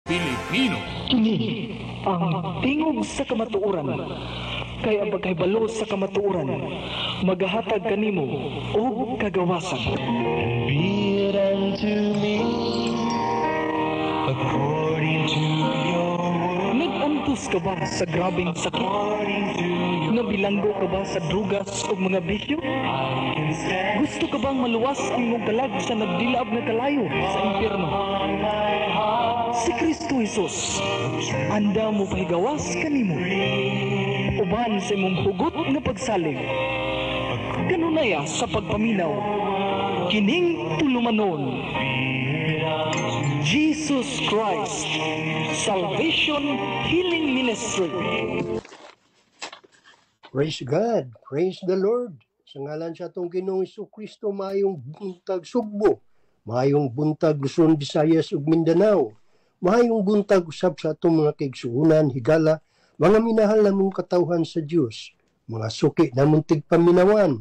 Pilipino. Kini ang tingog sa kamatuoran. Kaya bagay-balo sa kamatuoran, magahatag kanimo og kagawasan. Be it unto me according to your word. Nag-antos ka ba sa grabeng sakit? Nabilanggo ka ba sa drugas o mga bisyo? Gusto ka bang maluwas ang iyong kalag sa nagdilaab na kalayo sa impyerno? Si Kristo Jesus, anda mo pahigawas kanimo. Uban sa imong hugot nga pagsalig. Kanunaya sa pagpaminaw, kining tulumanon. Jesus Christ, Salvation Healing Ministry. Praise God, praise the Lord. Sa ngalan sa atong Ginoong Jesucristo, maayong buntag Sugbo, maayong buntag Luzon, Visayas ug Mindanao, maayong buntag usab sa atong mga kaigsuonan, higala, mga minahal namong katawhan sa Dios, mga suki namong tigpaminawan,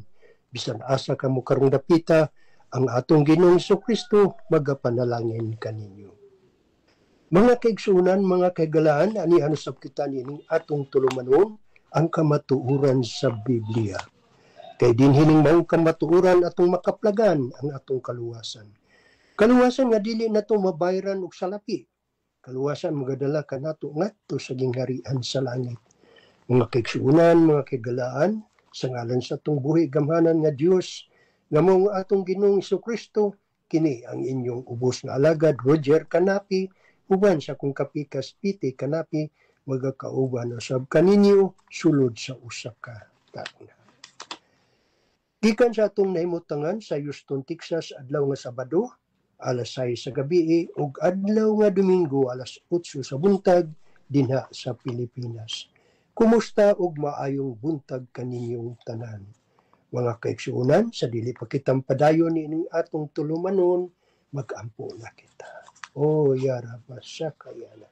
bisan asa kamo karong dapita, ang atong Ginoong Jesucristo magapanalangin kaninyo. Mga kaigsuonan, mga kaigalaan, ani-ano sab kita nining atong tulumanon, ang kamatuoran sa Biblia. Kay dinhining maong kamatuoran atong makaplagan ang atong kaluwasan. Kaluwasan nga dili nato mabayran og salapi. Kaluwasan magadala kanato ngadto sa gingharian sa langit. Mga kaigsuonan, mga kaigalaan, sa ngalan sa atong buhi gamhanan nga Dios, nga mao atong Ginoong Jesucristo, kini ang inyong ubos nga alagad Roger Canapi, uban sa akong kapikas Piti Canapi, magakauban usab kaninyo sulod sa usa ka taon. Gikan sa atong nahimutangan sa Houston, Texas adlaw nga Sabado, alas 6 sa gabi ug adlaw nga Domingo alas 8 sa buntag dinha sa Pilipinas. Kumusta ug maayong buntag kaninyong tanan. Mga kaigsuonan, sa dili pa kitang padayon ining atong tulumanon, mag-ampo na kita. O yara sa kayana.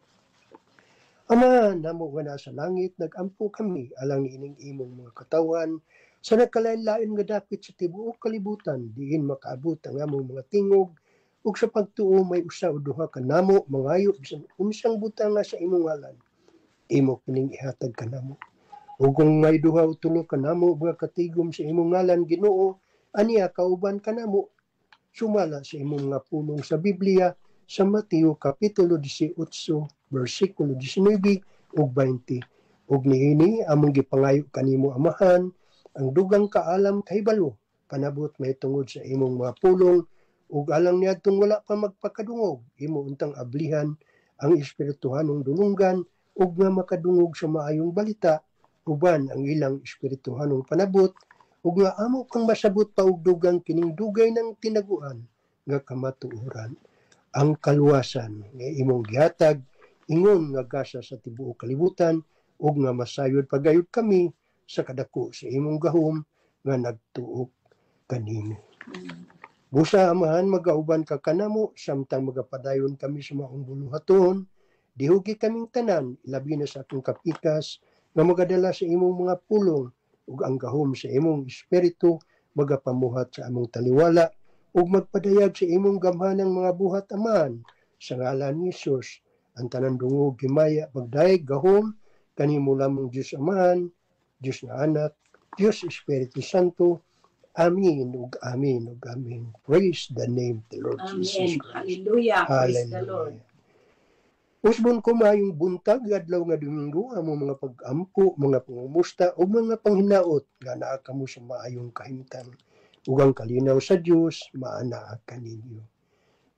Ama, namo nga nasa langit, nag-ampo kami alang ining imong mga katawan sa nagkalain-lain nga dapit sa tibuok kalibutan, diin makaabot ang among mga tingog ug sa pagtuo may usa o duha ka namo mangayo bisan unsang butang nga sa imong ngalan. Imo kining ihatag kanamo. Ug kung may duha o tulo ka namo mga katigom sa imong ngalan Ginoo, aniya kauban kanamo. Sumala sa imong nga pulong sa Biblia sa Mateo kapitulo 18 versikulo 19 ug 20. Ug niini among gipangayo kanimo Amahan, ang dugang kaalam kahibalo panabot may tungod sa imong mga pulong ug alang niadtong wala pa magpakadungog, imo untang ablihan ang espirituhanong dulunggan ug nga makadungog sa maayong balita uban ang ilang espirituhanong panabot ug nga amo kang masabot pa og dugang kining dugay ng tinaguan nga kamatuoran. Ang kaluwasan nga imong gihatag ingon nga gasa sa tibuok kalibutan ug nga masayod pagayod kami sa kadako sa imong gahom nga nagtuok kanimo. Busa Amahan, magauban ka kanamo samtang magapadayon kami sa maong buluhaton, dihugi kaming tanan labi na sa atong kapikas nga magadala sa imong mga pulong ug ang gahom sa imong espiritu magapamuhat sa among taliwala ug magpadayag sa imong gamhanang mga buhat Amahan sa ngalan ni Jesus. Ang tanan dungog himaya pagdayeg gahom kanimo lamang Dios Amahan, Dios nga Anak, Dios Espiritu Santo. Amin ug amin ug amin. Praise the name of the Lord Amen. Jesus Christ. Hallelujah. Praise the Lord. Usbon ko maayong buntag adlaw nga Domingo among mga pag-ampo, mga pangumusta ug mga panghinaot nga naa kamo sa maayong kahimtang. Ug ang kalinaw sa Dios maanaa kaninyo.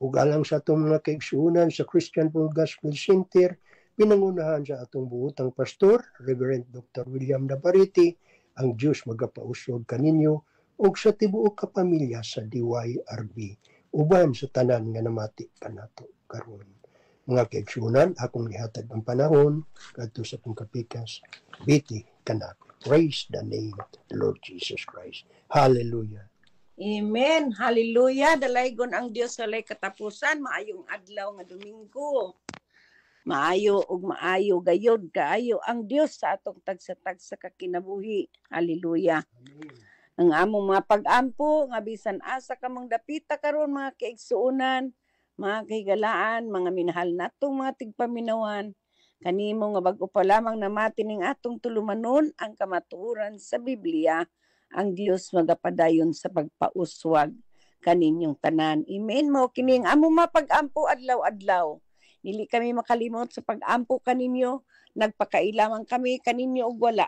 Ug alang sa atong mga kaigsuonan sa Christian Full Gospel Center, pinangunahan sa atong buotang pastor, Reverend Dr. William Navarrete, ang Dios magapausog kaninyo ug sa tibuok kapamilya sa DYRB, uban sa tanan nga namati kanato karon. Mga kaigsuonan, akong ihatag ang panahon kadto sa akong kapikas, Biti Canapi. Praise the name of the Lord Jesus Christ. Hallelujah. Amen. Hallelujah. Dalaygon ang Dios sa lay katapusan. Maayong adlaw nga Domingo. Maayo ug maayo gayod kaayo ang Dios sa atong tagsa-tagsa ka kinabuhi. Hallelujah. Amen. Ang among mga pag-ampo nga bisan asa ka mong dapita karon mga kaigsuonan, mga kahigalaan, mga minahal natong mga tigpaminawan, kanimo nga bag-o pa lamang namati ning atong tulumanon ang kamatuoran sa Biblia, ang Dios magapadayon sa pagpauswag kaninyong tanan. Amen mo kining amo mapag-ampo adlaw-adlaw. Dili kami makalimot sa pag-ampo kaninyo, nagpakailaman kami kaninyo og wala.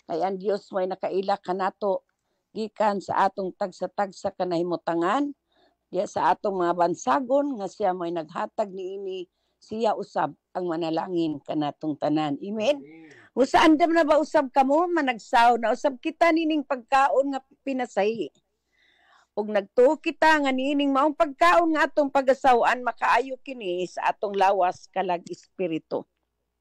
Kay ang Dios may nakaila kanato gikan sa atong tagsa-tagsa kanahimutangan, diya sa atong mga bansagon nga siya may naghatag niini, siya usab ang manalangin kanatong tanan. Amen. Usa andam na ba usab kamo managsaw na usab kita nining pagkaon nga pinasahi. Ug nagtuo kita nga niining maong pagkaon nga atong pagasawan makaayo kini sa atong lawas kalag espiritu.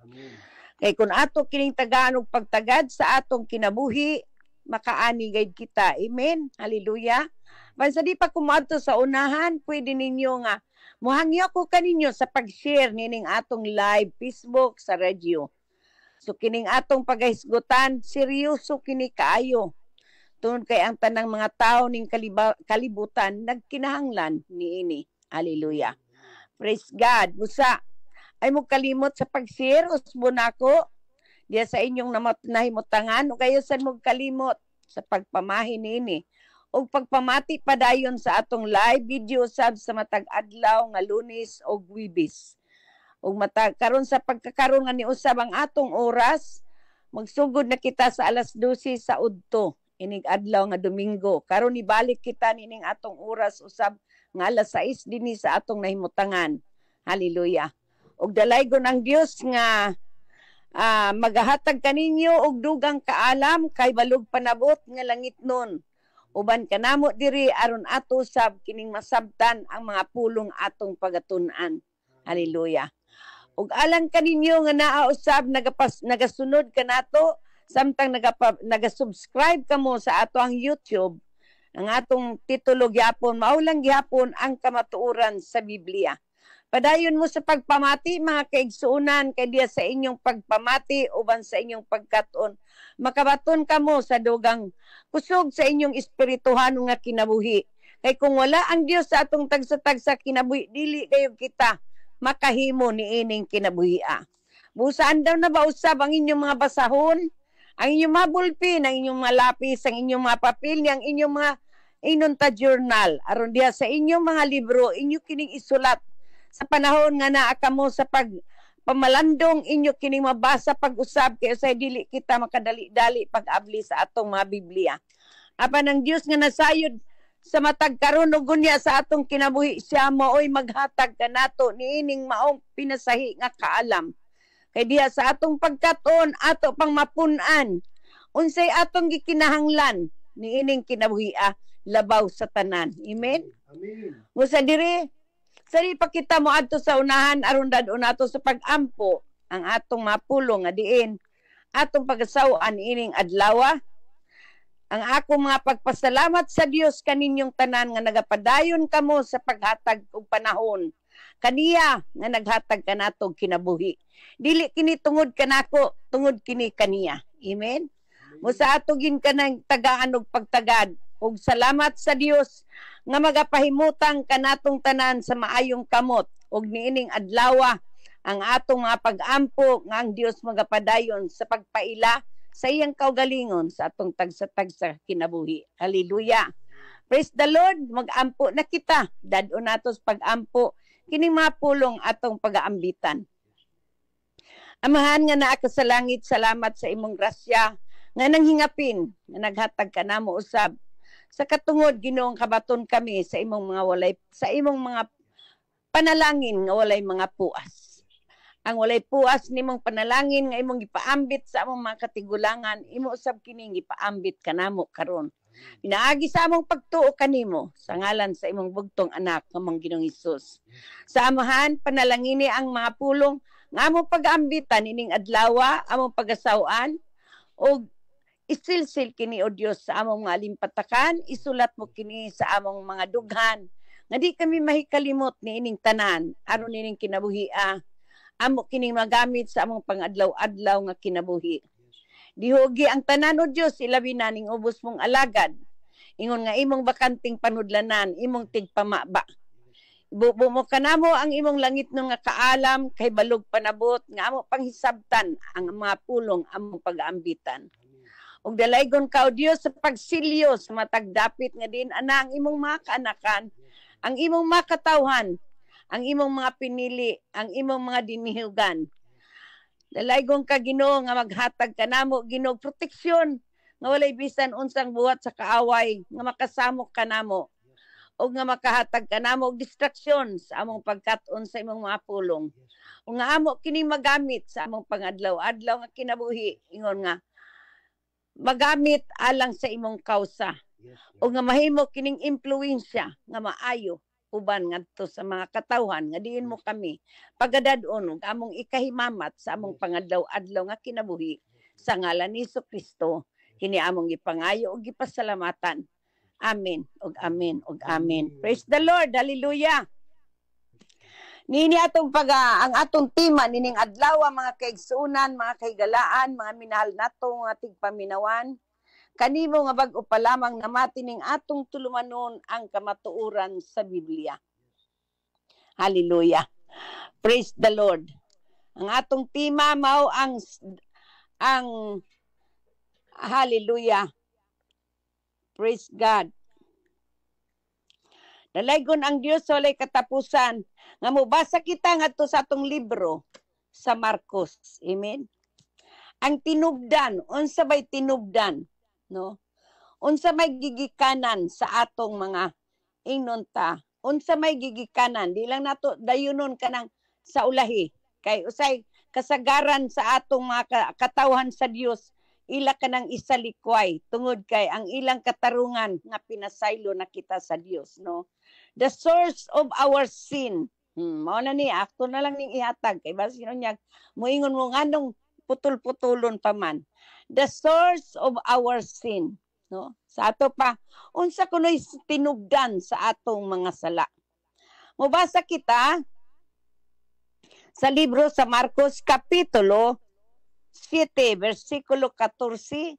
Amen. Kay kun ato kining tagaan og pagtagad sa atong kinabuhi, makaani gayud kita. Amen. Hallelujah. Pansa di pa kumadto sa unahan, pwede ninyo nga mohangyo ko kaninyo sa pag-share nining atong live Facebook sa radio. So kining atong pagahisgutan, seryoso kini kaayo. Tungod kay ang tanang mga tao ning kalibutan nagkinahanglan niini. Hallelujah. Praise God. Busa ay mo kalimot sa pag-share usbo nako diya sa inyong nahimutangan o kayo san mo kalimot sa pagpamahin niini. O pagpamati padayon sa atong live video sab sa matag adlaw nga Lunes o Huwebes. O matag karon sa pagkakaron nga niusab ang atong oras, magsugod na kita sa alas 12 sa udto. Inig adlaw nga Domingo. Karon ibalik kita nining atong oras usab nga alas 6 dinhi sa atong nahimutangan. Hallelujah. Og dalaygon ang Dios nga magahatag kaninyo og dugang kaalam kay balog panabot nga langit nun. Uban kanamo diri aron ato sab kining masabtan ang mga pulong atong pagatun-an. Hallelujah. Ug alang kaninyo nga naa usab nagasunod kanato samtang nagasubscribe kamo sa ato ang YouTube, ang atong titulo gyapon maulang gyapon ang kamatuoran sa Biblia. Padayon mo sa pagpamati mga kaigsuonan kay diya sa inyong pagpamati uban sa inyong pagkaton makabaton kamo sa dugang kusog sa inyong espirituhan nga kinabuhi. Kay kung wala ang Dios sa atong tagsa-tagsa kinabuhi, dili kayo kita makahimo niining kinabuhia. Busaan daw na ba usab ang inyong mga basahon, ang inyong mga bulpin, ang inyong mga lapis, ang inyong mga papel, ang inyong mga inunta journal. Aron diya sa inyong mga libro, inyo kining isulat sa panahon nga naa kamo sa pamalandong inyo kining mabasa pag-usab kay usay dili kita makadali-dali pag-abli sa atong mga Biblia. Apan ang Dios nga nasayod sa matag karon ug unya sa atong kinabuhi, siya maoy maghatag kanato niining maong pinasahi nga kaalam. Kay diha sa atong pagkaton ato pang mapun-an unsay atong gikinahanglan niining kinabuhi labaw sa tanan. Amen. Amen. Musa diri sari pa kita mo adto sa unahan aron dadon nato sa pag-ampo ang atong mapulong nga diin atong pagasawan ining adlaw. Ang akong mga pagpasalamat sa Dios kaninyong tanan nga nagapadayon kamo sa paghatag og panahon kaniya nga naghatag kanato kinabuhi. Dili kini tungod kanako, tungod kini kaniya. Amen. Musa ato gin kanang tagaan og pagtagad ug salamat sa Dios nga magapahimutang kanatong tanan sa maayong kamot ug niining adlaw ang atong mga pag-ampo nga ang Dios magapadayon sa pagpaila sa iyang kaugalingon sa atong tagsa-tagsa kinabuhi. Hallelujah. Praise the Lord. Mag-ampo na kita. Dadon nato sa pag-ampo kining mga pulong atong pag-aambitan. Amahan nga naa ka sa langit, salamat sa imong grasya nga nanghingapin nga naghatag kanamo usab sa katungod Ginoong kabaton kami sa imong mga mga panalangin nga walay mga puas. Ang walay puas nimong panalangin nga imong gipaambit sa among mga katigulangan, imo usab kining gipaambit kanamo karon. Pinaagi sa among pagtuo kanimo sa ngalan sa imong bugtong anak nga mong Ginoong Hesus. Sa amahan panalangini ang mga pulong nga among pag-aambitan ining adlaw, among pagasawan og isilsil kini o Dios sa among mga limpatakan, isulat mo kini sa among mga dughan nga di kami mahikalimot niining tanan aron nining kinabuhi amo kining magamit sa among pangadlaw-adlaw nga kinabuhi. Dihugi ang tanan o Dios ilabi na ning ubos mong alagad ingon nga imong bakanting panudlanan, imong tigpamaba. Bumo kanamo ang imong langit no nga kaalam kay balog panabot nga amo panghisabtan ang mga pulong among pag-aambitan. Ug dalaygon ka o Dios sa pagsilyo sa matag dapit nga din ana ang imong mga kaanakan, ang imong mga katawhan, ang imong mga pinili, ang imong mga dinihugan. Dalaygon ka Ginoo nga maghatag kanamo Ginoo proteksyon nga walay bisan unsang buhat sa kaaway nga makasamok kanamo. O nga makahatag ka namo og distraction sa among pagkat-on sa imong mga pulong. O nga amo kini magamit sa among pangadlaw-adlaw nga kinabuhi ingon nga magamit alang sa imong kausa. O nga mahimo kining impluwensya nga maayo uban ngadto sa mga katawhan nga diin mo kami pagadad-on og among ikahimamat sa among pangadlaw-adlaw nga kinabuhi sa ngalan ni Jesucristo kini among gipangayo ug gipasalamatan. Amen, og amen, og amen. Praise the Lord, hallelujah. Nini atong ang atong tema, nining adlaw, mga kaigsuunan, mga kaigalaan, mga minahal nato, nga tigpaminawan. Kanimo nga bag-o pa lamang namati ning atong tulumanon ang kamatuoran sa Biblia. Hallelujah. Praise the Lord. Ang atong tema mao ang hallelujah. Praise God. Dalaygon ang Dios walay katapusan. Nga mubasa kita ngadto sa atong libro sa Marcos. Amen. Ang tinubdan, unsa may tinubdan, no? Unsa may gigikanan sa atong mga inunta. Unsa may gigikanan, di lang nato dayunon kanang sa ulahi. Kay usay kasagaran sa atong mga katawhan sa Dios. Ila ka ng isalikway tungod kay ang ilang katarungan nga pinasaylo na kita sa Dios, no? The source of our sin. Mao na ni akto na lang ning ihatag kay basin unya moingon mo nganong putol-putulon pa man. The source of our sin, no? Sa ato pa unsa kunoy tinubdan sa atong mga sala. Mobasa kita sa libro sa Marcos kapitulo 7, versikulo 14,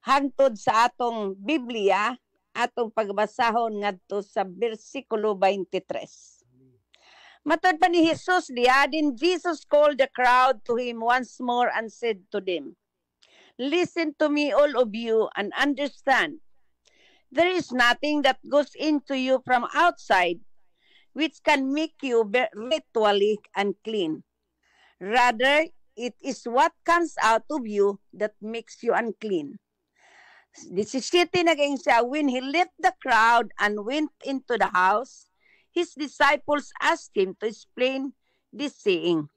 hangtod sa atong Biblia, atong pagbasahon ngadto sa versikulo 23. Matod pa ni Jesus diya, then Jesus called the crowd to him once more and said to them, "Listen to me, all of you, and understand. There is nothing that goes into you from outside which can make you ritually unclean. Rather, it is what comes out of you that makes you unclean." This is naging siya, when he left the crowd and went into the house, his disciples asked him to explain this saying.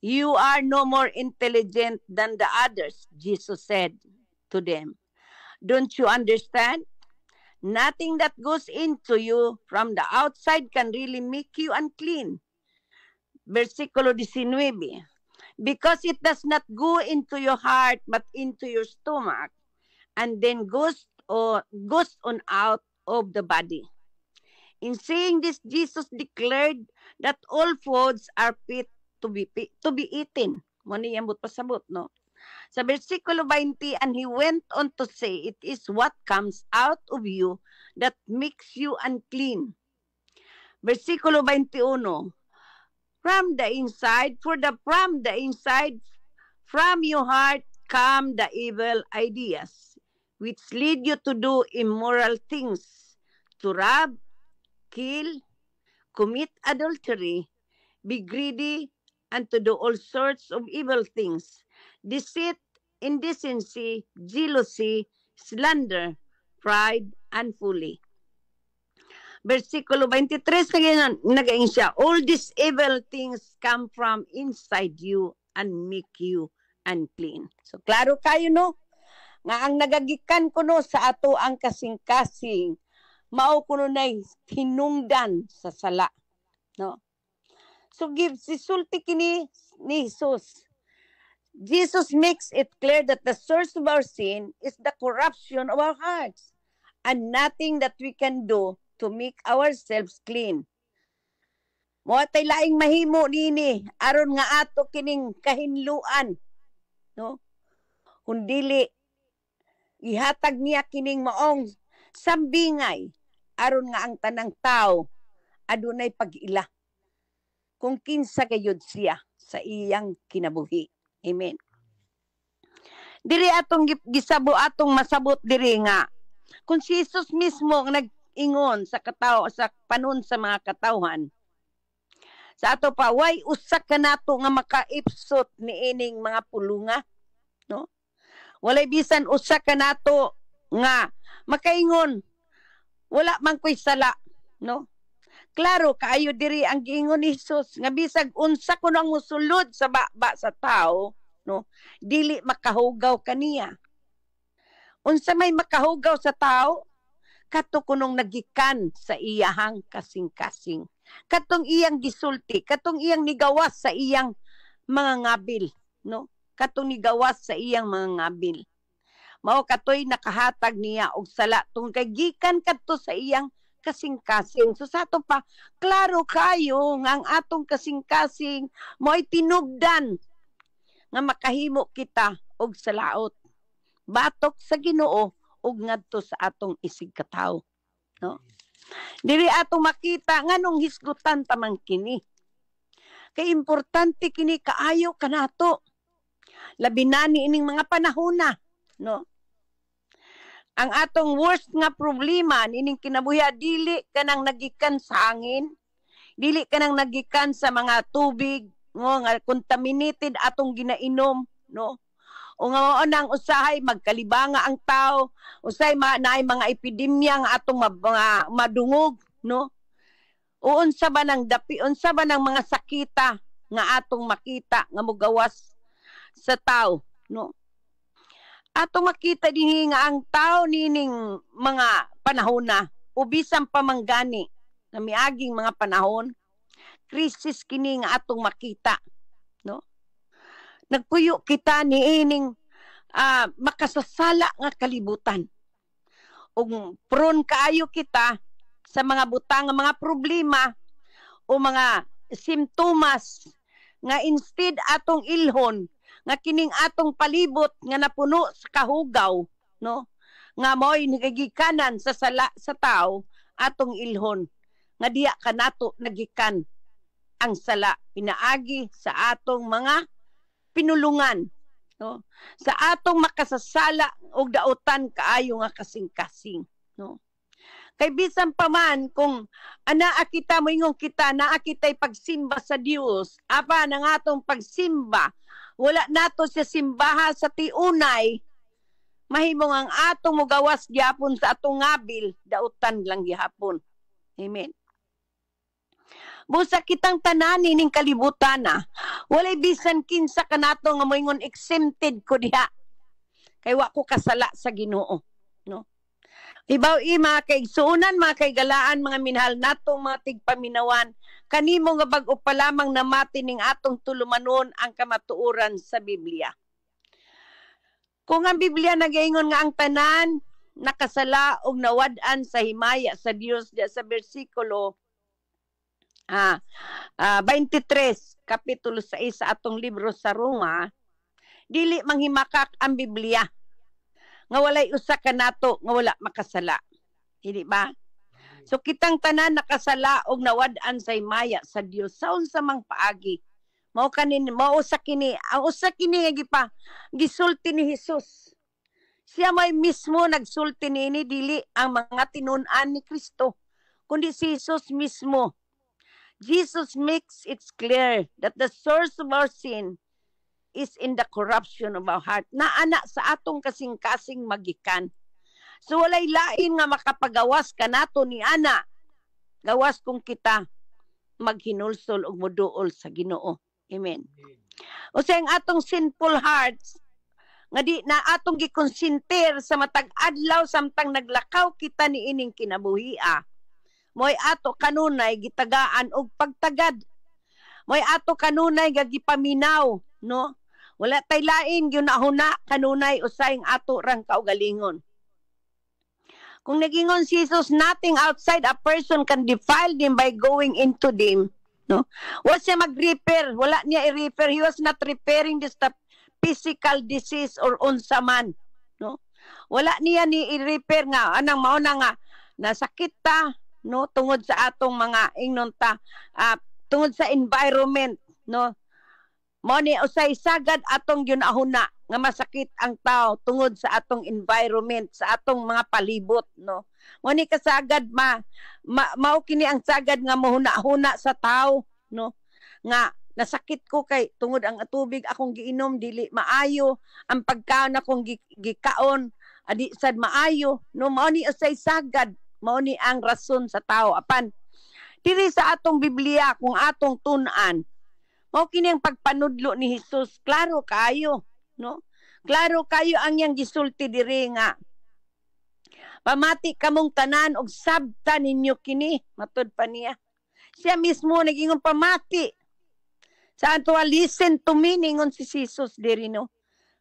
"You are no more intelligent than the others," Jesus said to them. "Don't you understand? Nothing that goes into you from the outside can really make you unclean." Versikulo 19. Because it does not go into your heart but into your stomach and then goes on out of the body. In saying this, Jesus declared that all foods are fit to be eaten. Muna yung pasabot, no? Sa versikulo 20, and he went on to say, "It is what comes out of you that makes you unclean." Versikulo 21, from the inside, from your heart come the evil ideas, which lead you to do immoral things, to rob, kill, commit adultery, be greedy, and to do all sorts of evil things. Deceit, indecency, jealousy, slander, pride, and folly. Versikulo 23, nagaing siya, "All these evil things come from inside you and make you unclean." So, klaro kayo, no? Nga ang nagagikan ko, no, sa ato ang kasing-kasing, mao kuno nay hinungdan sa sala, no? So, sisulti kini ni Jesus. Jesus makes it clear that the source of our sin is the corruption of our hearts and nothing that we can do to make ourselves clean. Mo tay laing mahimo nini aron nga ato kining kahinluan, no? Kundili ihatag niya kining maong sambingay aron nga ang tanang tao adunay pag-ila kung kinsa gayud siya sa iyang kinabuhi. Amen. Diri atong gisabo atong masabot diri nga kung si Jesus mismo ang nag-ingon sa panon sa mga katawhan, sa ato pa, why usa ka nato nga makaipsot ni ining mga pulunga, no? Walay bisan usa ka nato nga makaingon, wala man ko'y sala, no? Klaro kaayo diri ang giingon ni Jesus nga bisag unsa ko nang musulod sa baba sa tao, no? Dili makahugaw kaniya. Unsa may makahugaw sa tao? Kato kunong nagikan sa iyahang kasing-kasing. Katong iyang gisulti, katong iyang nigawas sa iyang mga ngabil, no? Katong nigawas sa iyang mga ngabil. Mao katoy nakahatag niya og sala tungod kay gikan kadto sa iyang kasing-kasing. So sa ato pa, klaro kayo nga ang atong kasing-kasing mo'y tinubdan nga makahimo kita og salaot. Batok sa Ginoo ug ngadto sa atong isig katawo, no? Diri atong makita nganong hisgutan tamang kini. Kay importante kini kaayo kanato. Labi na ni ining mga panahona, no? Ang atong worst nga problema nining kinabuhi dili kanang nagikan sa hangin, dili kanang nagikan sa mga tubig nga contaminated atong ginainom, no? O nga mao nang usahay magkalibanga ang tao, usay naay mga epidemya nga atong madungog, no? O unsa ba nang unsa ba nang mga sakita nga atong makita nga mogawas sa tao, no? Atong makita dinhi nga ang tao nining mga panahon na ubisan pamanggani na miaging mga panahon, krisis kini nga atong makita, no? Nagpuyo kita ni ining makasasala nga kalibutan. Ug prone kaayo kita sa mga butang nga mga problema o mga simptomas nga instead atong ilhon nga kining atong palibot nga napuno sa kahugaw, no? Nga mo'y nagigikanan sa sala sa tao, atong ilhon nga diya kanato nagikan ang sala pinaagi sa atong mga pinulungan, no? Sa atong makasasala og dautan kaayo nga kasing-kasing, no? Kay bisan pa man kung anaa kita moingon kita naa kitay pagsimba sa Dios, apa nang atong pagsimba wala nato sa simbaha sa tiunay, mahimong ang atong mogawas gyapon sa atong ngabil dautan lang gyapon. Amen. Busa kitang tanan ning kalibutan na. Walay bisan kinsa kanato nga moingon exempted ko diha. Kay wa ko kasala sa Ginoo, no? Ibaw mga kaigsuunan, mga kaigalaan, mga minahal natong mga tigpaminawan, kanimo nga bag-o pa lamang namati ning atong tulumanon ang kamatuoran sa Biblia. Kung ang Biblia nagaingon nga ang tanan nakasala og nawad-an sa himaya sa Dios sa bersikulo 23, kapitulo 6 sa atong libro sa Roma, dili manghimakak ang Biblia nga walay usa kanato nga wala makasala. Dili ba? So kitang tanan nakasala og nawad-an sa himaya sa Dios sa unsa mang paagi. Mao usa kini, ang usa kini nga gisulti ni Hesus. Siya may mismo nagsulti nini, dili ang mga tinun-an ni Kristo, kundi si Hesus mismo. Jesus makes it clear that the source of our sin is in the corruption of our heart. Naana sa atong kasing-kasing magikan. So walay lain nga makapagawas kanato ni ana. Gawas kung kita maghinulsol og moduol sa Ginoo. Amen. O sa atong sinful hearts nga di na atong gikonsintir sa matag adlaw samtang naglakaw kita ni ining kinabuhia. Moy ato kanunay gitagaan og pagtagad. Moy ato kanunay gagipaminaw, no? Wala tay lain gyunahuna kanunay usay ato rang kaugalingon. Kung nagingon si Jesus, nothing outside a person can defile them by going into them, no? Wa siya mag-repair, wala niya i-repair. He was not repairing this physical disease or unsa man, no? Wala niya ni i-repair nga anang mao na nga nasakit ta, no, tungod sa atong mga ingnon ta, tungod sa environment, no. Mao ni usay sagad atong ginahuna nga masakit ang tao tungod sa atong environment, sa atong mga palibot, no. Mao ni kasagad mao kini ang sagad nga mahuna-huna sa tao, no, nga nasakit ko kay tungod ang tubig akong giinom dili maayo, ang pagkaon akong gikaon adi sad maayo, no. Mao ni usay sagad, mao ni ang rason sa tao. Apan diri sa atong Biblia kung atong tun-an, mao kini ang pagpanudlo ni Hesus, klaro kayo, no. Klaro kayo ang yang gisulti diri nga pamati kamong tanan og sabta ninyo kini, matud pa niya. Siya mismo naging pamati. Sa ato listen to me ningon si Jesus diri, no.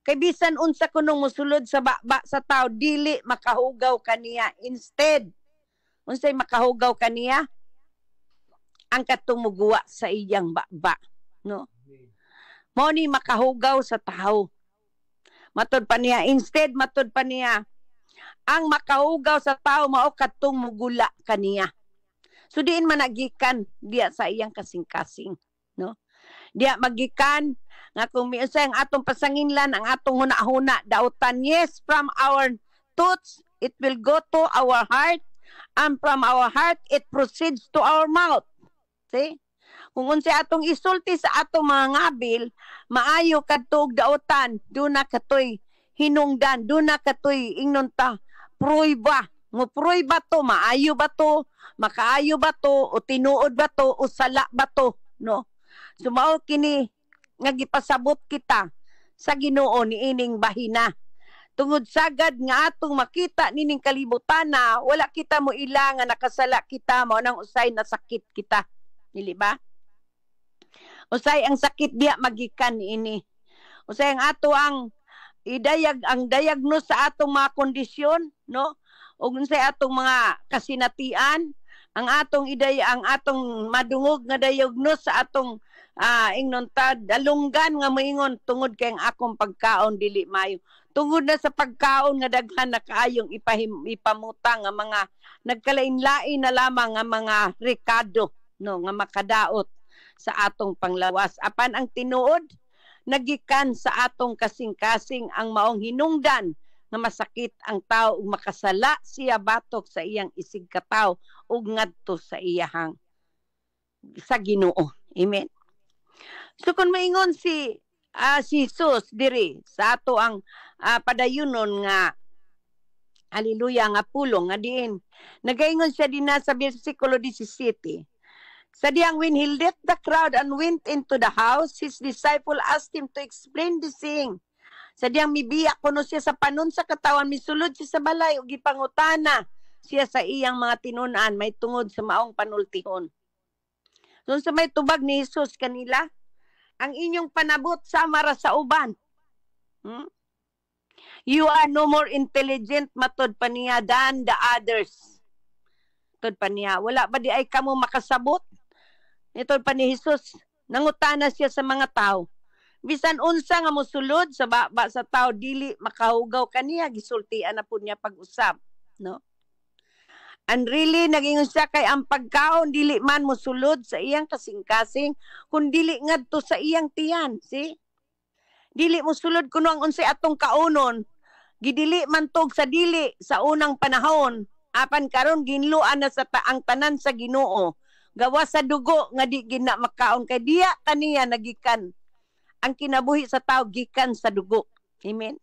Kay bisan unsa kunong mosulod sa baba sa tao dili makahugaw kaniya. Instead, unsay makahugaw kaniya? Ang katumuguwa sa iyang baba, no. Mao ni makahugaw sa tao. Matud pa niya, instead matud pa niya, ang makahugaw sa tao mao katumugula kaniya. So diin managikan diya sa iyang kasing-kasing, no. Diya magikan nga kung miunsa ang atong pasanginlan, ang atong huna-huna dautan, yes, from our thoughts it will go to our heart, and from our heart it proceeds to our mouth. See? Kung unsa atong isulti sa atong mga ngabil, maayo kadtog dautan, do na katoy hinungdan, do na katoy ingnon ta pruiba. Mo pruiba to, maayo ba to, makaayo ba to, o tinuod ba to, o sala ba to, no? Sumao kini nga gipasabot kita sa Ginoo niining bahina. Tungod sagad nga atong makita nining kalibutan na wala kita mo ila nga nakasala kita, mao nang usay nasakit kita. Dili ba? Usay ang sakit diya magikan niini. Usay ang ato ang diagnose sa atong mga kondisyon, no? Ug unsay atong mga kasinatian, ang atong madungog nga diagnose sa atong ingnon ta dalunggan nga moingon tungod kay ang akong pagkaon dili maayo. Tungod na sa pagkaon nga daghan na kaayong ipamutang nga mga nagkalain-lain na lamang nga mga rekado, no, nga makadaot sa atong panglawas. Apan ang tinuod nagikan sa atong kasing-kasing ang maong hinungdan nga masakit ang tao ug makasala siya batok sa iyang isig kataw ug ngadto sa iyahang sa Ginoo. Amen. So kung maingon si Jesus diri sa ato ang padayunon nga haleluya nga pulong nga diin nagaingon siya din sa bersikulo 17. Sa diyang when he left the crowd and went into the house, his disciple asked him to explain the thing. Sa diyang mibiyak kuno siya sa panon sa katawan, misulod siya sa balay ug gipangutana siya sa iyang mga tinunan may tungod sa maong panultihon. So sa may tubag ni Jesus kanila, ang inyong panabot samara sa uban. You are no more intelligent, matod pa niya, than the others. Matod pa niya, wala ba di ay kamo makasabot? Matod pa ni Jesus, nangutana siya sa mga tao. Bisan unsa nga mosulod sa baba sa tao, dili makahugaw kaniya, gisultian na po niya pag-usap. No? And really, nagingon siya kay ang pagkaon, dili man mosulod sa iyang kasing-kasing, kung dili ngadto sa iyang tiyan. See? Dili mosulod kuno ang unsay atong kaunon, gidili man tog sa dili sa unang panahon, apan karon ginluan na sa ang tanan sa Ginoo. Gawa sa dugo nga di gina makaon kay diya kaniya nagikan. Ang kinabuhi sa tao gikan sa dugo. Amen.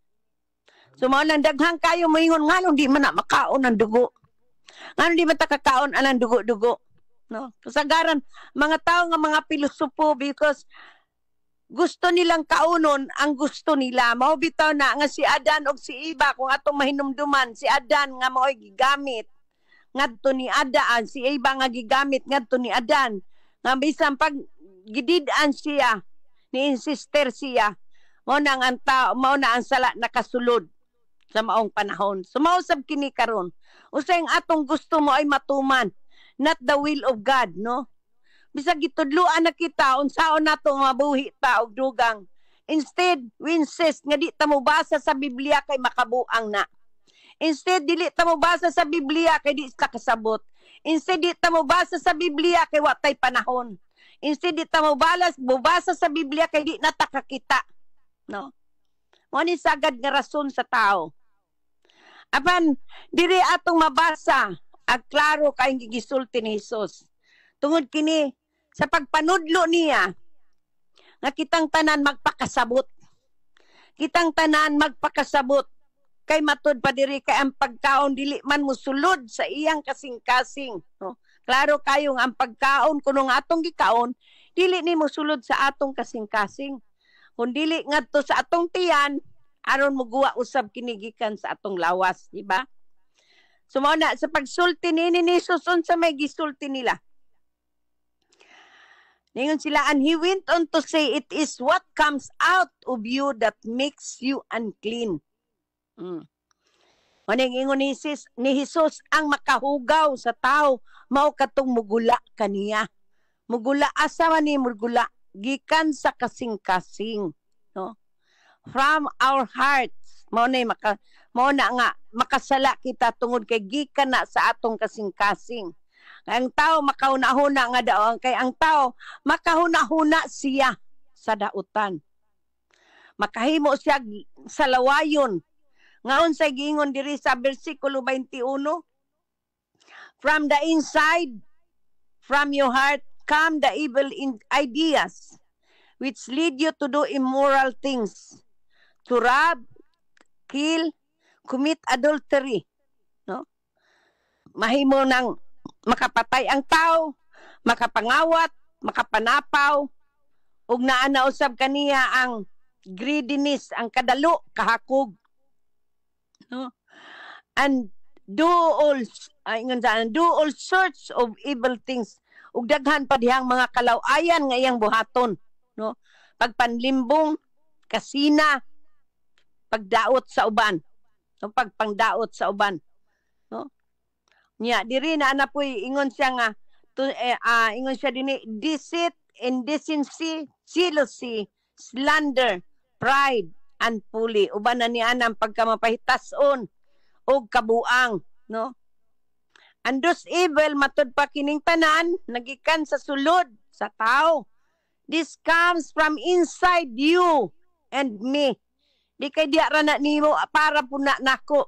So mao lang daghang kayo moingon nganong di man na makaon ang dugo. Nganong di man ta kakaon anang dugo-dugo. No? Kasagaran mga tao nga mga pilosopo because gusto nilang kaunon ang gusto nila. Mao bitaw na nga si Adan og si Eva kung atong mahinumduman, si Adan nga mao'y gigamit ngadto ni Adan, si Eva nga gigamit ngadto ni Adan. Nga bisan pag gidid-an siya, ni-insister siya, mao na ang tao, mao na ang sala nakasulod sa maong panahon. Sumausab kini karon. Usay ang atong gusto mo ay matuman, not the will of God, no? Bisag gitudloan na kita unsaon nato mabuhi ta og dugang. Instead, we insist nga di ta mo basa sa Biblia kay makabuang na. Instead, dili ta mo basa sa Biblia kay di ta kasabot. Instead di ta mo basa sa Biblia kay wa tay panahon. Instead di ta mo basa sa Biblia kay di na ta kakita, no? Mo ni sagad nga rason sa tao. Apan diri atong mabasa ag klaro kay gigisulti ni Hesus. Tungod kini sa pagpanudlo niya nga kitang tanan magpakasabot. Kitang tanan magpakasabot. Kay matud pa diri kay ang pagkaon dili man musulod sa iyang kasing-kasing, no? Klaro kayo nga ang pagkaon kuno nga atong gikaon dili ni mosulod sa atong kasing-kasing. Kun dili ngadto sa atong tiyan aron moguwa usab kini gikan sa atong lawas, di ba? So mao na sa pagsulti ni Jesus unsa may gisulti nila. Ningon sila, and he went on to say, it is what comes out of you that makes you unclean. Maning ingon ni Jesus ang makahugaw sa tao mao katong mugula kaniya. Mugula asa man ni mugula gikan sa kasing-kasing, no? From our hearts mao na nga makasala kita tungod kay gikan na sa atong kasing-kasing. Ang tao makahuna-huna nga daw kay ang tao makahuna-huna siya sa dautan. Makahimo siya sa lawayon. Ngaon sa giingon diri sa bersikulo 21, from the inside, from your heart, come the evil ideas, which lead you to do immoral things, to rob, kill, commit adultery. No? Mahimo nang makapatay ang tao, makapangawat, makapanapaw, ug naa na usab kaniya ang greediness, ang kadalo, kahakog. No? And do all sorts of evil things. Ug daghan pa dihang mga kalawayan nga iyang buhaton, no? Pagpanlimbong, kasina, pagdaot sa uban, no? Pagpangdaot sa uban, no? Nya diri na poy ingon siya nga ingon siya dinhi deceit, indecency, jealousy, slander, pride, and folly. Uban na niya ang pagkamapahitason o kabuang, no? And those evil matud pa kining tanan nagikan sa sulod sa tao. This comes from inside you and me. Di kay diya ra na nimo para puna nako.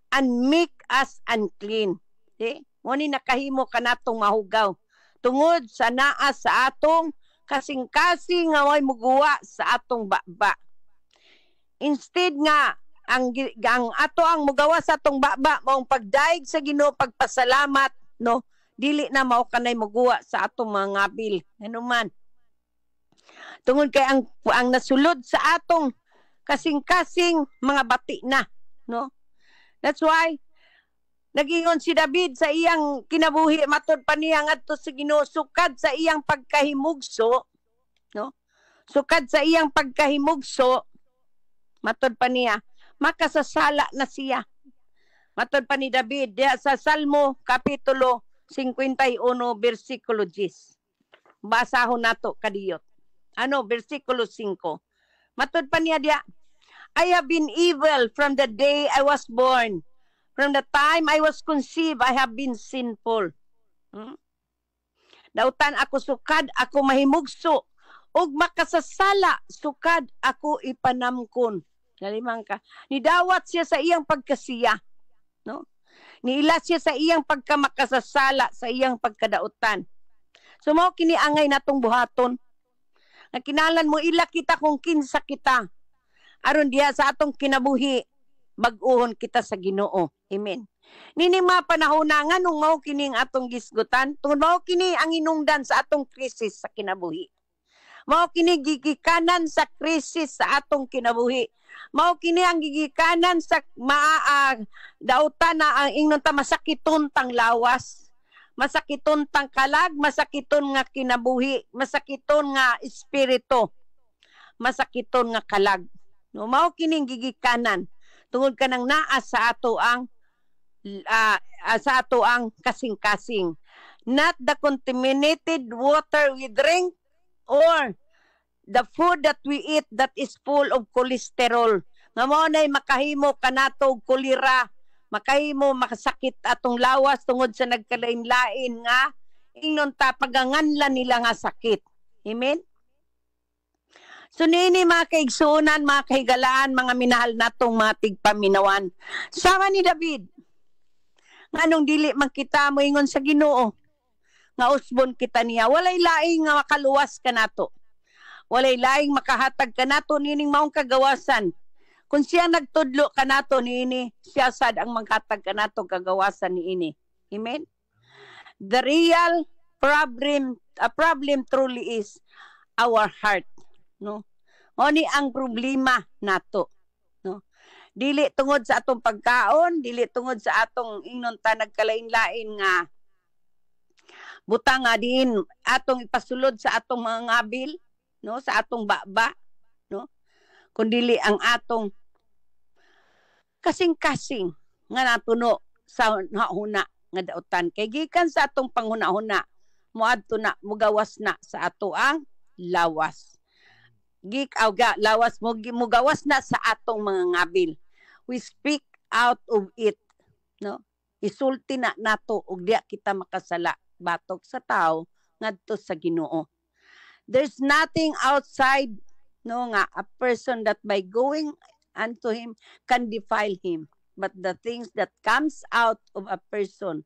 And make us unclean. Di? Mo ni nakahimo kanatong mahugaw tungod sa naa sa atong kasing-kasing nga way muguwa sa atong baba. Instead nga ang ato ang mugawa sa atong baba maong pagdaig sa Ginoo, pagpasalamat, no? Dili na mao kanay muguwa sa atong mga ngabil. Ano man. Tungod kay ang nasulod sa atong kasing-kasing mga bati na, no? That's why nagingon si David sa iyang kinabuhi matud pa niya ngadto sa Ginoo sukad sa iyang pagkahimugso, no? Sukad sa iyang pagkahimugso matud pa niya makasasala na siya. Matud pa ni David diya sa Salmo kapitulo 51 bersikulo 10. Basahon nato kadiyot. Bersikulo 5. Matud pa niya diya, I have been evil from the day I was born. From the time I was conceived, I have been sinful. Dautan ako sukad, ako mahimugso. Ug makasasala, sukad ako ipanamkon. Nalimang ka. Nidawat siya sa iyang pagkasiya. No? Niila siya sa iyang pagkamakasasala, sa iyang pagkadautan. So mao kini angay natong buhaton. Nakinalan mo ila kita kung kinsa kita. Aron diha sa atong kinabuhi, bag-ohon kita sa Ginoo. Amen. Nini mapanahonangan nung mao kining atong gisgutan, tungod mao kini ang inungdan sa atong krisis sa kinabuhi. Mao kini gigikanan sa krisis sa atong kinabuhi. Mao kini ang gigikanan sa dautan na ang ingnon ta masakiton tang lawas. Masakiton tang kalag, masakiton nga kinabuhi, masakiton nga espiritu. Masakiton nga kalag. No, mao kining gigikanan tungod kanang naa sa ato ang kasing-kasing. Not the contaminated water we drink or the food that we eat that is full of cholesterol. Nga mao nay makahimo kanato kolera, makahimo makasakit atong lawas tungod sa nagkalain-lain nga ingnon ta paganganlan nila nga sakit. Amen. So nini mga kaigsunan, mga kahigalaan, mga minahal natong mga tigpaminawan. Sama ni David, nganong dili man kita moingon sa Ginoo, nga usbon kita niya. Walay laing nga makaluwas ka nato. Walay laing makahatag ka nato nining maong kagawasan. Kung siya nagtudlo ka nato niini, siya sad ang maghatag ka nato kagawasan niini. Amen? The real problem truly is our heart. No? Oni ang problema nato. No? Dili tungod sa atong pagkaon, dili tungod sa atong ingnon ta nagkalain-lain nga butang nga diin atong ipasulod sa atong mga ngabil, no, sa atong baba, no, kundili ang atong kasing-kasing nga natuno sa huna nga dautan kay gikan sa atong panghuna-huna moadto na mugawas na sa ato ang lawas. Lawas mugawas na sa atong mga ngabil. We speak out of it, no? Isulti na nato ug diya kita makasala batok sa tao ngadto sa Ginoo. There's nothing outside, no, nga a person that by going unto him can defile him, but the things that comes out of a person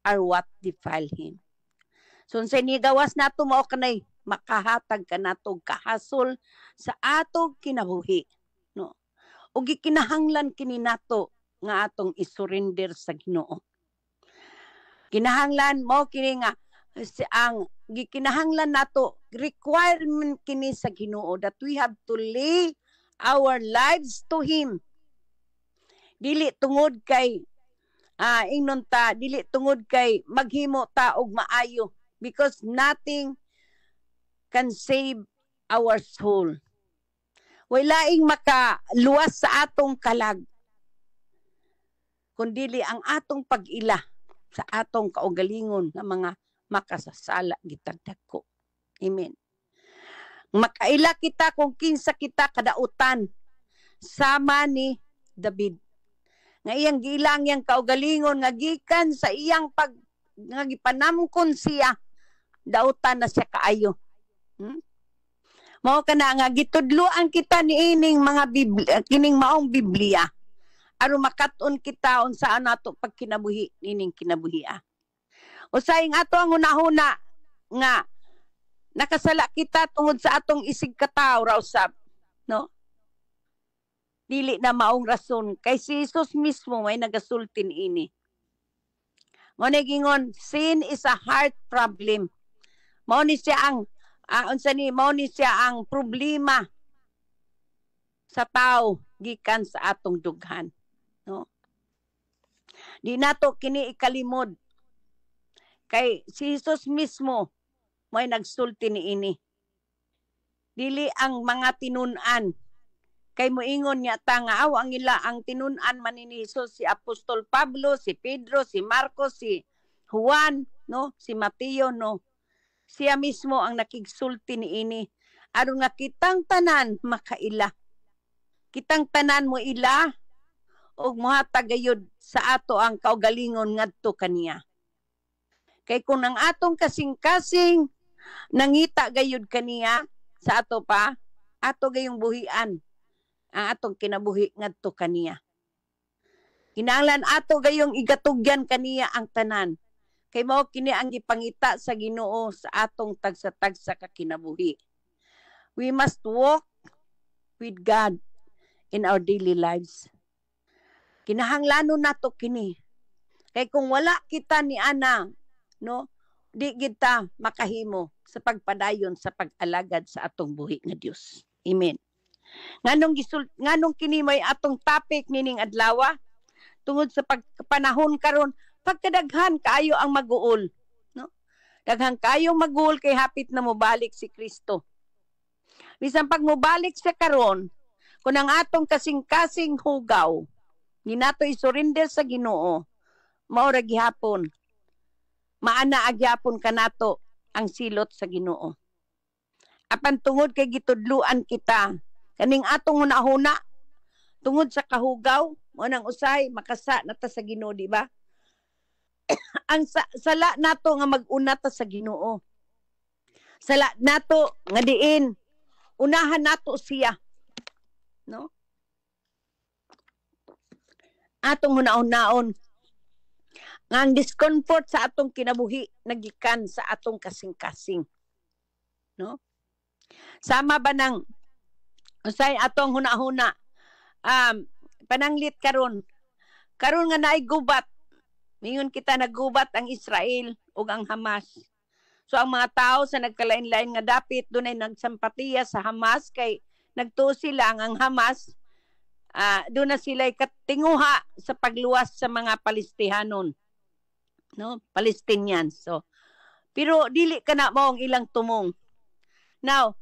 are what defile him. So sa nigawas nato mao kanay makahatag ka nato kahasol sa atong kinabuhi, no, ug gikinahanglan kini nato nga atong isurrender sa Ginoo. Kinahanglan mo kini nga ang gikinahanglan nato, requirement kini sa Ginoo that we have to lay our lives to Him. Dili tungod kay ingnon ta, dili tungod kay maghimo ta og maayo, because nothing can save our soul. Wala ing makaluwas sa atong kalag kundili ang atong pag-ila sa atong kaugalingon nga mga makasasala gitagdag ko. Amen. Makaila kita kung kinsa kita kadautan sama ni David. Nga iyang gilang yang kaugalingon nga gikan sa iyang pag nga gipanamkon siya, dautan na siya kaayo. Mao kana nga gitudloan kita niining mga Biblia, kining maong Biblia aron makat-on kita unsaan nato pagkinabuhi nining kinabuhi. Usahay ato ang hunahuna nga nakasala kita tungod sa atong isig kataw raw sab, no? Dili na maong rason kay si Jesus mismo may nagasulti niini. Mao ni gingon, sin is a heart problem. Mao ni siya ang mao ni siya ang problema sa tao gikan sa atong dughan, no? Di nato kini ikalimod kay si Jesus mismo may nagsulti niini. Dili ang mga tinun-an kay moingon niya ta nga ang ila ang tinun-an man ni Jesus, si Apostol Pablo, si Pedro, si Marcos, si Juan, no, si Mateo, no. Siya mismo ang nakigsulti niini aron nga kitang tanan makaila. Kitang tanan mo ila og mohatag gayud sa ato ang kaugalingon ngadto kaniya. Kay kung ang atong kasing-kasing nangita gayud kaniya sa ato pa, ato gayong buhian ang atong kinabuhi ngadto kaniya. Kinahanglan ato gayong igatugyan kaniya ang tanan. Kay mao kini ang gipangita sa Ginoo sa atong tagsa-tagsa ka kinabuhi. We must walk with God in our daily lives. Kinahanglanon nato kini. Kay kung wala kita ni ana, no, di kita makahimo sa pagpadayon sa pag-alagad sa atong buhi nga Dios. Amen. Nganong kini may atong topic nining adlaw tungod sa pagpanahon karon, pagkadaghan kaayo ang mag-uol, no? Daghan kaayo mag-uol kay hapit na mobalik si Kristo. Bisan pag mobalik siya karon, kung ang atong kasing-kasing hugaw ni nato isurrender sa Ginoo, mao ra gihapon maana agyapon kanato ang silot sa Ginoo. Apan tungod kay gitudluan kita kaning atong hunahuna tungod sa kahugaw mo nang usahay makasa na ta sa Ginoo, di ba? Ang sala nato nga mag-una ta sa Ginoo. Sala nato nga diin unahan nato siya, no? Atong hunaon-naon nga ang discomfort sa atong kinabuhi nagikan sa atong kasing-kasing, no? Sama ba nang usay atong hunahuna pananglit karon nga naay gubat. Mingon kita naggubat ang Israel ug ang Hamas. So ang mga tao sa nagkalain-lain nga dapit dunay nagsampatiya sa Hamas kay nagtuo sila ang Hamas doon na sila katinguha sa pagluwas sa mga Palestihanon, no? Palestinians. So pero dili kana mao ang ilang tumong. Now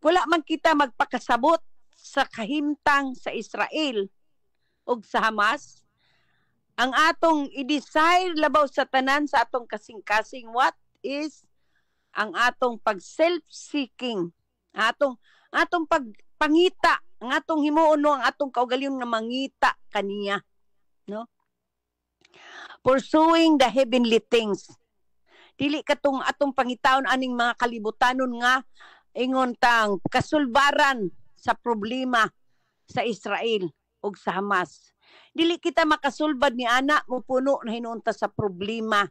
wala man kita magpakasabot sa kahimtang sa Israel ug sa Hamas. Ang atong i-desire labaw sa tanan sa atong kasing-kasing, what is ang atong pag-self-seeking, atong pagpangita, ang atong himuon ang atong kaugalingon nga mangita kaniya, no? Pursuing the heavenly things. Dili katong atong pangitaon aning mga kalibutanon nga ingon tang kasulbaran sa problema sa Israel ug sa Hamas. Dili kita makasulbad ni ana mo puno na hinunta sa problema.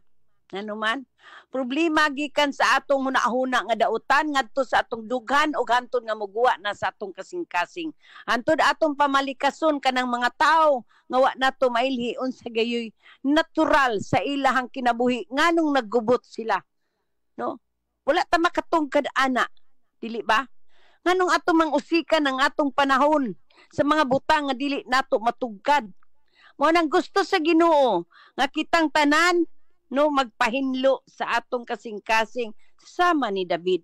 Ano man? Problema gikan sa atong hunahuna nga dautan ngadto sa atong dughan ug hantod nga muguwa na sa atong kasing-kasing. Hantod atong pamalikason kanang mga tawo nga wa nato mailhion sa gayoy natural sa ilahang kinabuhi nganong naggubot sila. No? Wala ta makatungkad ana. Dili ba? Nganong atong mangusikan ang atong panahon sa mga butang nga dili nato matugkad. Mo nang gusto sa Ginoo nga kitang tanan no magpahinlo sa atong kasing-kasing sama ni David.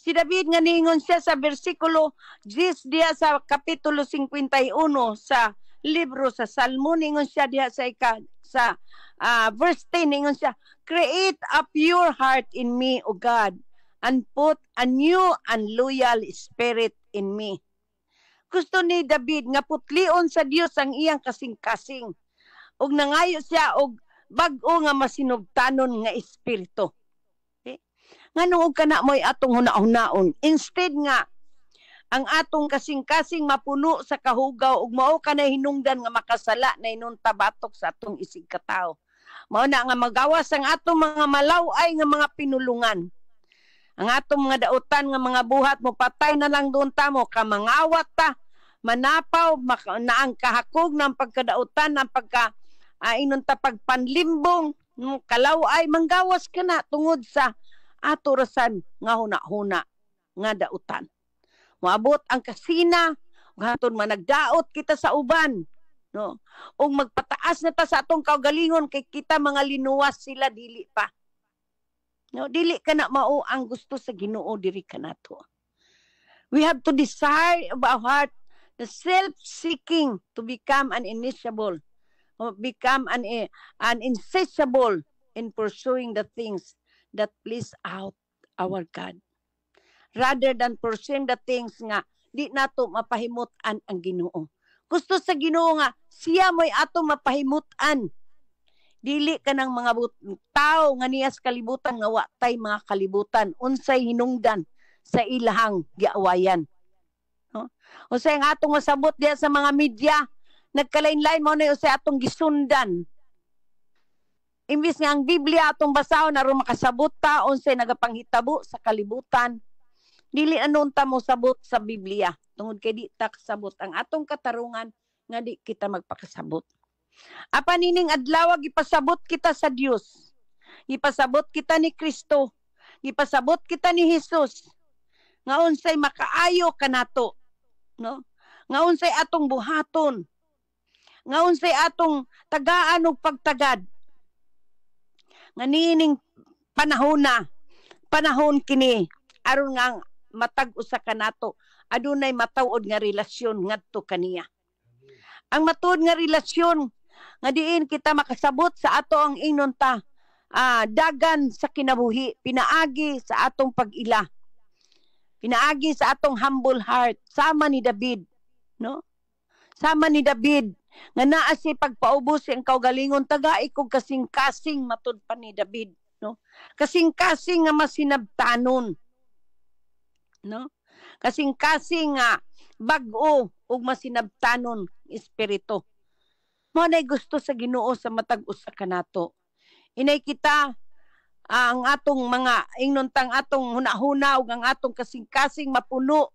Si David nga niingon siya sa bersikulo 10 diha sa kapitulo 51 sa libro sa Salmo, niingon siya diha sa verse 10, niingon siya, "Create a pure heart in me, O God, and put a new and loyal spirit in me." Gusto ni David nga putlion sa Dios ang iyang kasing-kasing. Ug nangayo siya og bag-o nga masinugtanon nga espiritu. Okay? Nganong og kana moy atong hunaon-hunaon. Instead nga ang atong kasing-kasing mapuno sa kahugaw ug mao kanay hinungdan nga makasala na inuntabatok sa atong isig katawo. Mao na nga magawas ang atong mga malaw-ay nga mga pinulungan. Ang atong mga dautan nga mga buhat mo patay na lang doon ta mo kamangawat ta manapaw na ang kahakog ng pagkadautan ng pagka inunta pagpanlimbong kalaw ay manggawas ka na tungod sa aturasan nga huna-huna nga dautan. Moabot ang kasina gaton managdaot kita sa uban, no? Ug magpataas na ta sa atong kaugalingon kay kita mga linuwas sila dili pa. No, dili ka na mao ang gusto sa Ginoo diri kanato. We have to desire of our heart the self-seeking to become an insatiable, insatiable in pursuing the things that please out our God. Rather than pursuing the things nga di nato mapahimutan ang Ginoo. Gusto sa Ginoo nga siya mo'y ato mapahimutan. Dili ka ng mga tao nga niyas kalibutan nga watay mga kalibutan unsay hinungdan sa ilahang giawayan, no? Unsay ang atong masabot diha sa mga media nagkalain-lain mo na usay atong gisundan. Imbis nga ang Biblia atong basahon aron makasabot ta unsay nagapanghitabo sa kalibutan, dili anon ta mo sabot sa Biblia tungod kay di ta kasabot ang atong katarungan nga di kita magpakasabot. Apan ining adlaw gipasabot kita sa Dios. Gipasabot kita ni Kristo. Gipasabot kita ni Jesus. Nga unsay makaayo kanato, no? Nga unsay atong buhaton. Nga unsay atong tagaan og pagtagad. Nga niining panahon kini aron nga matag usa kanato adunay mataud nga relasyon ngadto kaniya. Ang matuod nga relasyon nga diin kita makasabot sa ato ang inunta dagan sa kinabuhi, pinaagi sa atong pag-ila, pinaagi sa atong humble heart sama ni David, no? Sama ni David nga naa si pagpaubos ang kaugalingon tagai kog kasing-kasing matud pa ni David, no? Kasing-kasing nga masinabtanon, no? Kasing-kasing nga bag-o ug masinabtanon espiritu. Mo nay gusto sa Ginoo sa matag usa kanato. Inay kita ang atong mga ingnontang atong hunahuna ug ang atong kasing-kasing mapuno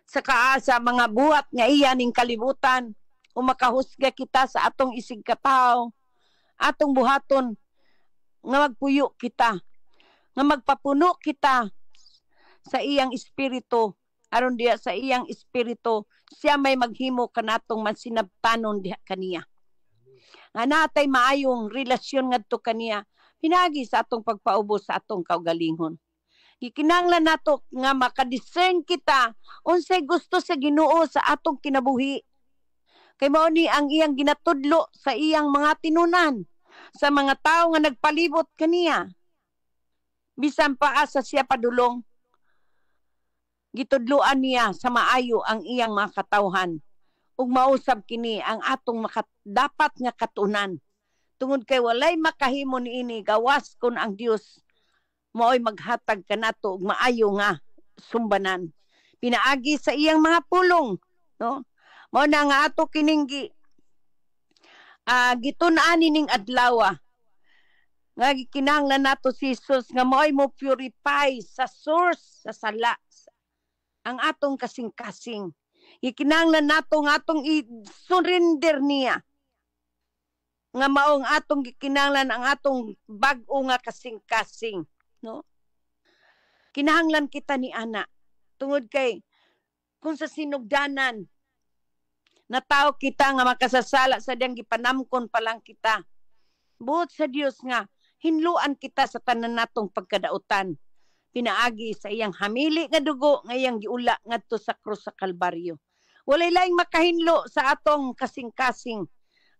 sa mga buhat nga iya ning kalibutan o makahusga kita sa atong isig katawo, atong buhaton nga magpuyo kita, nga magpapuno kita sa iyang espiritu, aron diha sa iyang espiritu siya may maghimo kanatong mansinabtanon diha kaniya. Nga natay maayong relasyon ngadto kaniya pinagi sa atong pagpaubos sa atong kaugalingon. Gikinahanglan nato nga makadiscern kita unsay gusto sa Ginoo sa atong kinabuhi. Kay mao ni ang iyang ginatudlo sa iyang mga tinunan, sa mga tawo nga nagpalibot kaniya. Bisan pa asa siya padulong, gitudloan niya sa maayo ang iyang mga katawhan ug mausab kini ang atong dapat nga katunan. Tungod kay walay makahimo niini gawas kun ang Dios mao'y maghatag kanato og maayo nga sumbanan. Pinaagi sa iyang mga pulong, no? Mao na nga ato kining gitun-an ning adlaw nga gikinahanglan nato si Jesus nga mao'y mo purify sa source sa sala ang atong kasing-kasing. Gikinahanglan nato nga atong i-surrender niya. Nga maong atong gikinahanglan ang atong bag-o nga kasing-kasing, no? Kinahanglan kita ni ana tungod kay kung sa sinugdanan na tao kita nga makasasala sa diyang gipanamkon pa lang kita. Buot sa Dios nga hinluan kita sa tanan natong pagkadautan. Pinaagi sa iyang hamili nga dugo nga iyang giula ngadto sa krus sa Kalbaryo. Walay laing makahinlo sa atong kasing-kasing.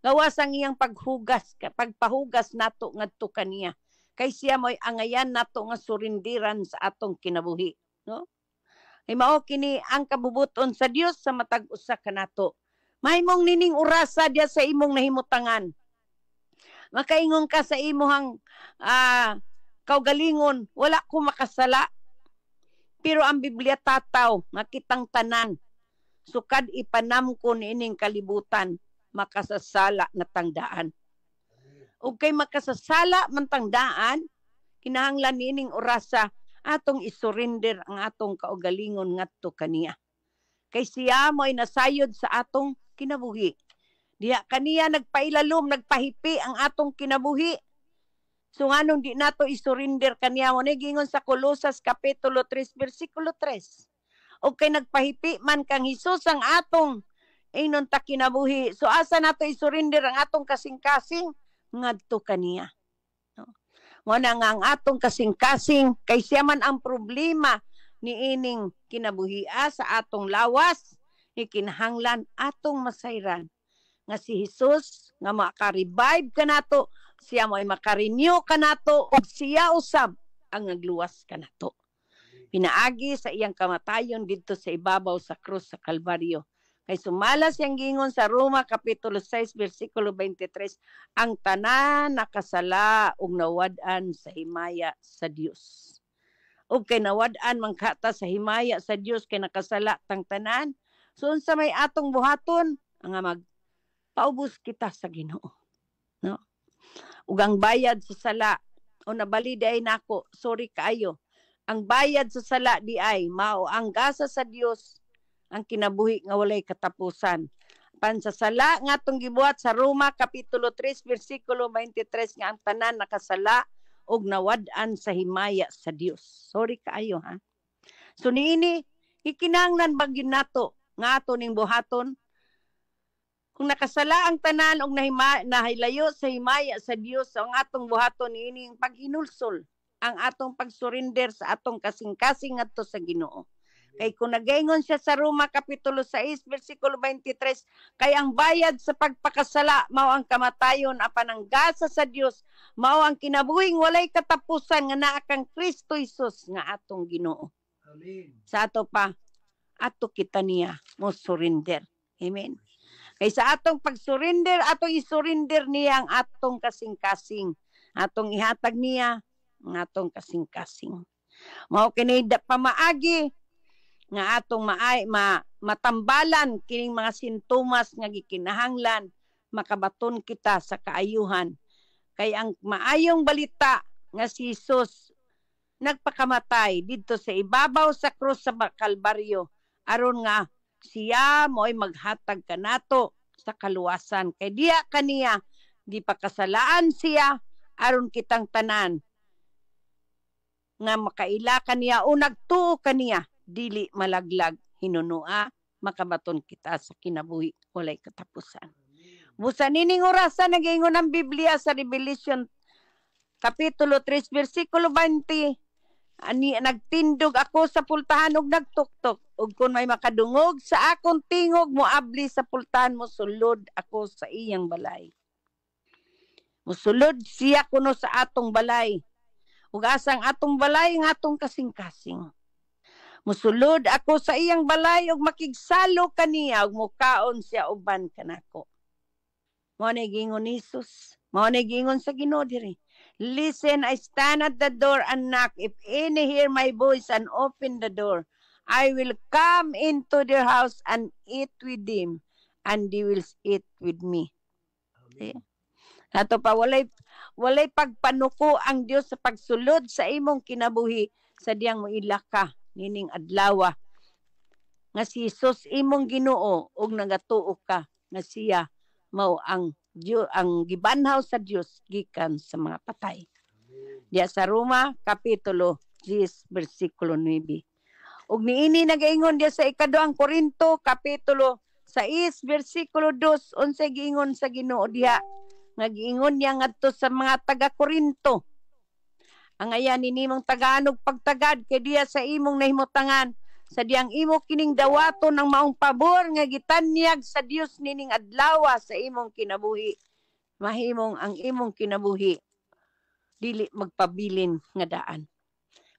Gawas ang iyang pagpahugas nato ngadto kaniya. Kay siya mo'y angayan nato nga surindiran sa atong kinabuhi, no? Ay mao kini ang kabubuton sa Dios sa matag usa kanato. Mahimong nining orasa diya sa imong nahimutangan. Makaingon ka sa imong kaugalingon, wala ko makasala. Pero ang Biblia tataw nga kitang tanan sukad ipanamkon ining kalibutan makasasala na tangdaan. Ug kay makasasala man tangdaan, kinahanglan nining orasa atong isurrender ang atong kaugalingon ngadto kaniya. Kay siya mo'y nasayod sa atong kinabuhi. Diha kaniya nagpailalom, nagpahipi ang atong kinabuhi. So nganong di nato isurrender kaniya mo ni gingon sa Colosas kapitulo 3 bersikulo 3. O kay nagpahipi man kang Hesus ang atong inon ta kinabuhi. So asa nato isurrender ang atong kasing-kasing ngadto kaniya. No? Mo na nga ang atong kasing-kasing kay siya man ang problema ni ining kinabuhia sa atong lawas, ikinahanglan atong masayran nga si Hesus nga maka-revive kanato, siya mo'y maka-renew kanato ug siya usab ang nagluwas kanato. Pinaagi sa iyang kamatayon didto sa ibabaw sa krus sa Kalbaryo. Kay sumalas yang gingon sa Roma kapitulo 6 bersikulo 23, ang tanan nakasala ug nawad-an sa himaya sa Dios. Ug kay nawad-an man kata sa himaya sa Dios kay nakasala tang tanan, so unsa may atong buhaton nga magpaubos kita sa Ginoo, no? Ug ang bayad sa sala o nabali di ay nako, sorry kaayo. Ang bayad sa sala di ay mao ang gasa sa Dios ang kinabuhi nga walay katapusan. Pansasala nga atong gibuhat sa Roma kapitulo 3 bersikulo 23 nga ang tanan nakasala og nawad-an sa himaya sa Dios. Sorry kaayo ha. So niini ikinahanglan bagyon nato nga ato ning buhaton kung nakasala ang tanan og nahilayo sa himaya sa Dios, ang atong buhaton niini pag-inulsol ang atong pag-surrender sa atong kasing-kasing ngadto sa Ginoo. Kay kung nagaingon siya sa Roma kapitulo 6 bersikulo 23, kay ang bayad sa pagpakasala mao ang kamatayon apan ang gasa sa Dios mao ang kinabuhing walay katapusan nga naa kang Kristo Jesus nga atong Ginoo. Amen. Sa ato pa ato kita niya mo surrender. Amen. Kaysa atong pag-surrender, atong isurrender niya ang atong kasing-kasing. Atong ihatag niya ang atong kasing-kasing. Mao kini pamaagi nga atong matambalan kining mga sintomas nga gikinahanglan makabaton kita sa kaayuhan. Kay ang maayong balita nga si Jesus nagpakamatay didto sa ibabaw sa krus sa Kalbaryo aron nga siya mo'y maghatag kanato sa kaluwasan. Kay diya kaniya, di pakasalaan siya, aron kitang tanan. Nga makaila kaniya o nagtuo kaniya, dili malaglag, hinunua, makabaton kita sa kinabuhi, walay katapusan. Busa nining orasan, nag-ingon ang Biblia sa Revelation, Kapitulo 3, versikulo 20, nagtindog ako sa pultahan og nagtuktok ug kun may makadungog sa akong tingog moabli sa pultahan mo sulod ako sa iyang balay. Musulod siya kuno sa atong balay. Ug asang atong balay ng atong kasing-kasing. Musulod ako sa iyang balay ug makigsalo kaniya ug mukaon siya uban kanako. Mao na gingon ni Jesus. Mao na gingon sa Ginoo diri. Listen, I stand at the door and knock. If any hear my voice and open the door, I will come into their house and eat with them, and they will eat with me. Okay? Ato pa, walay pagpanuko ang Dios sa pagsulod sa imong kinabuhi sa diyang mo ilaka, nining adlawa. Nga si Jesus imong Ginoo ug nagatuo ka nga siya mao ang gibanhaw sa Dios gikan sa mga patay. Diya sa Roma Kapitulo 10 versikulo 9. Ug niini nagaingon diya sa ikaduhang Korinto Kapitulo 6 versikulo 2 unsay giingon sa Ginoo diha nga giingon niya ngadto sa mga taga Korinto. Ang ayan nimong tagaanog pagtagad kay diya sa imong nahimutangan sa diyang imo kining dawaton ng maong pabor nga gitanyag sa Dios nining adlawa sa imong kinabuhi. Mahimong ang imong kinabuhi dili magpabilin nga daan.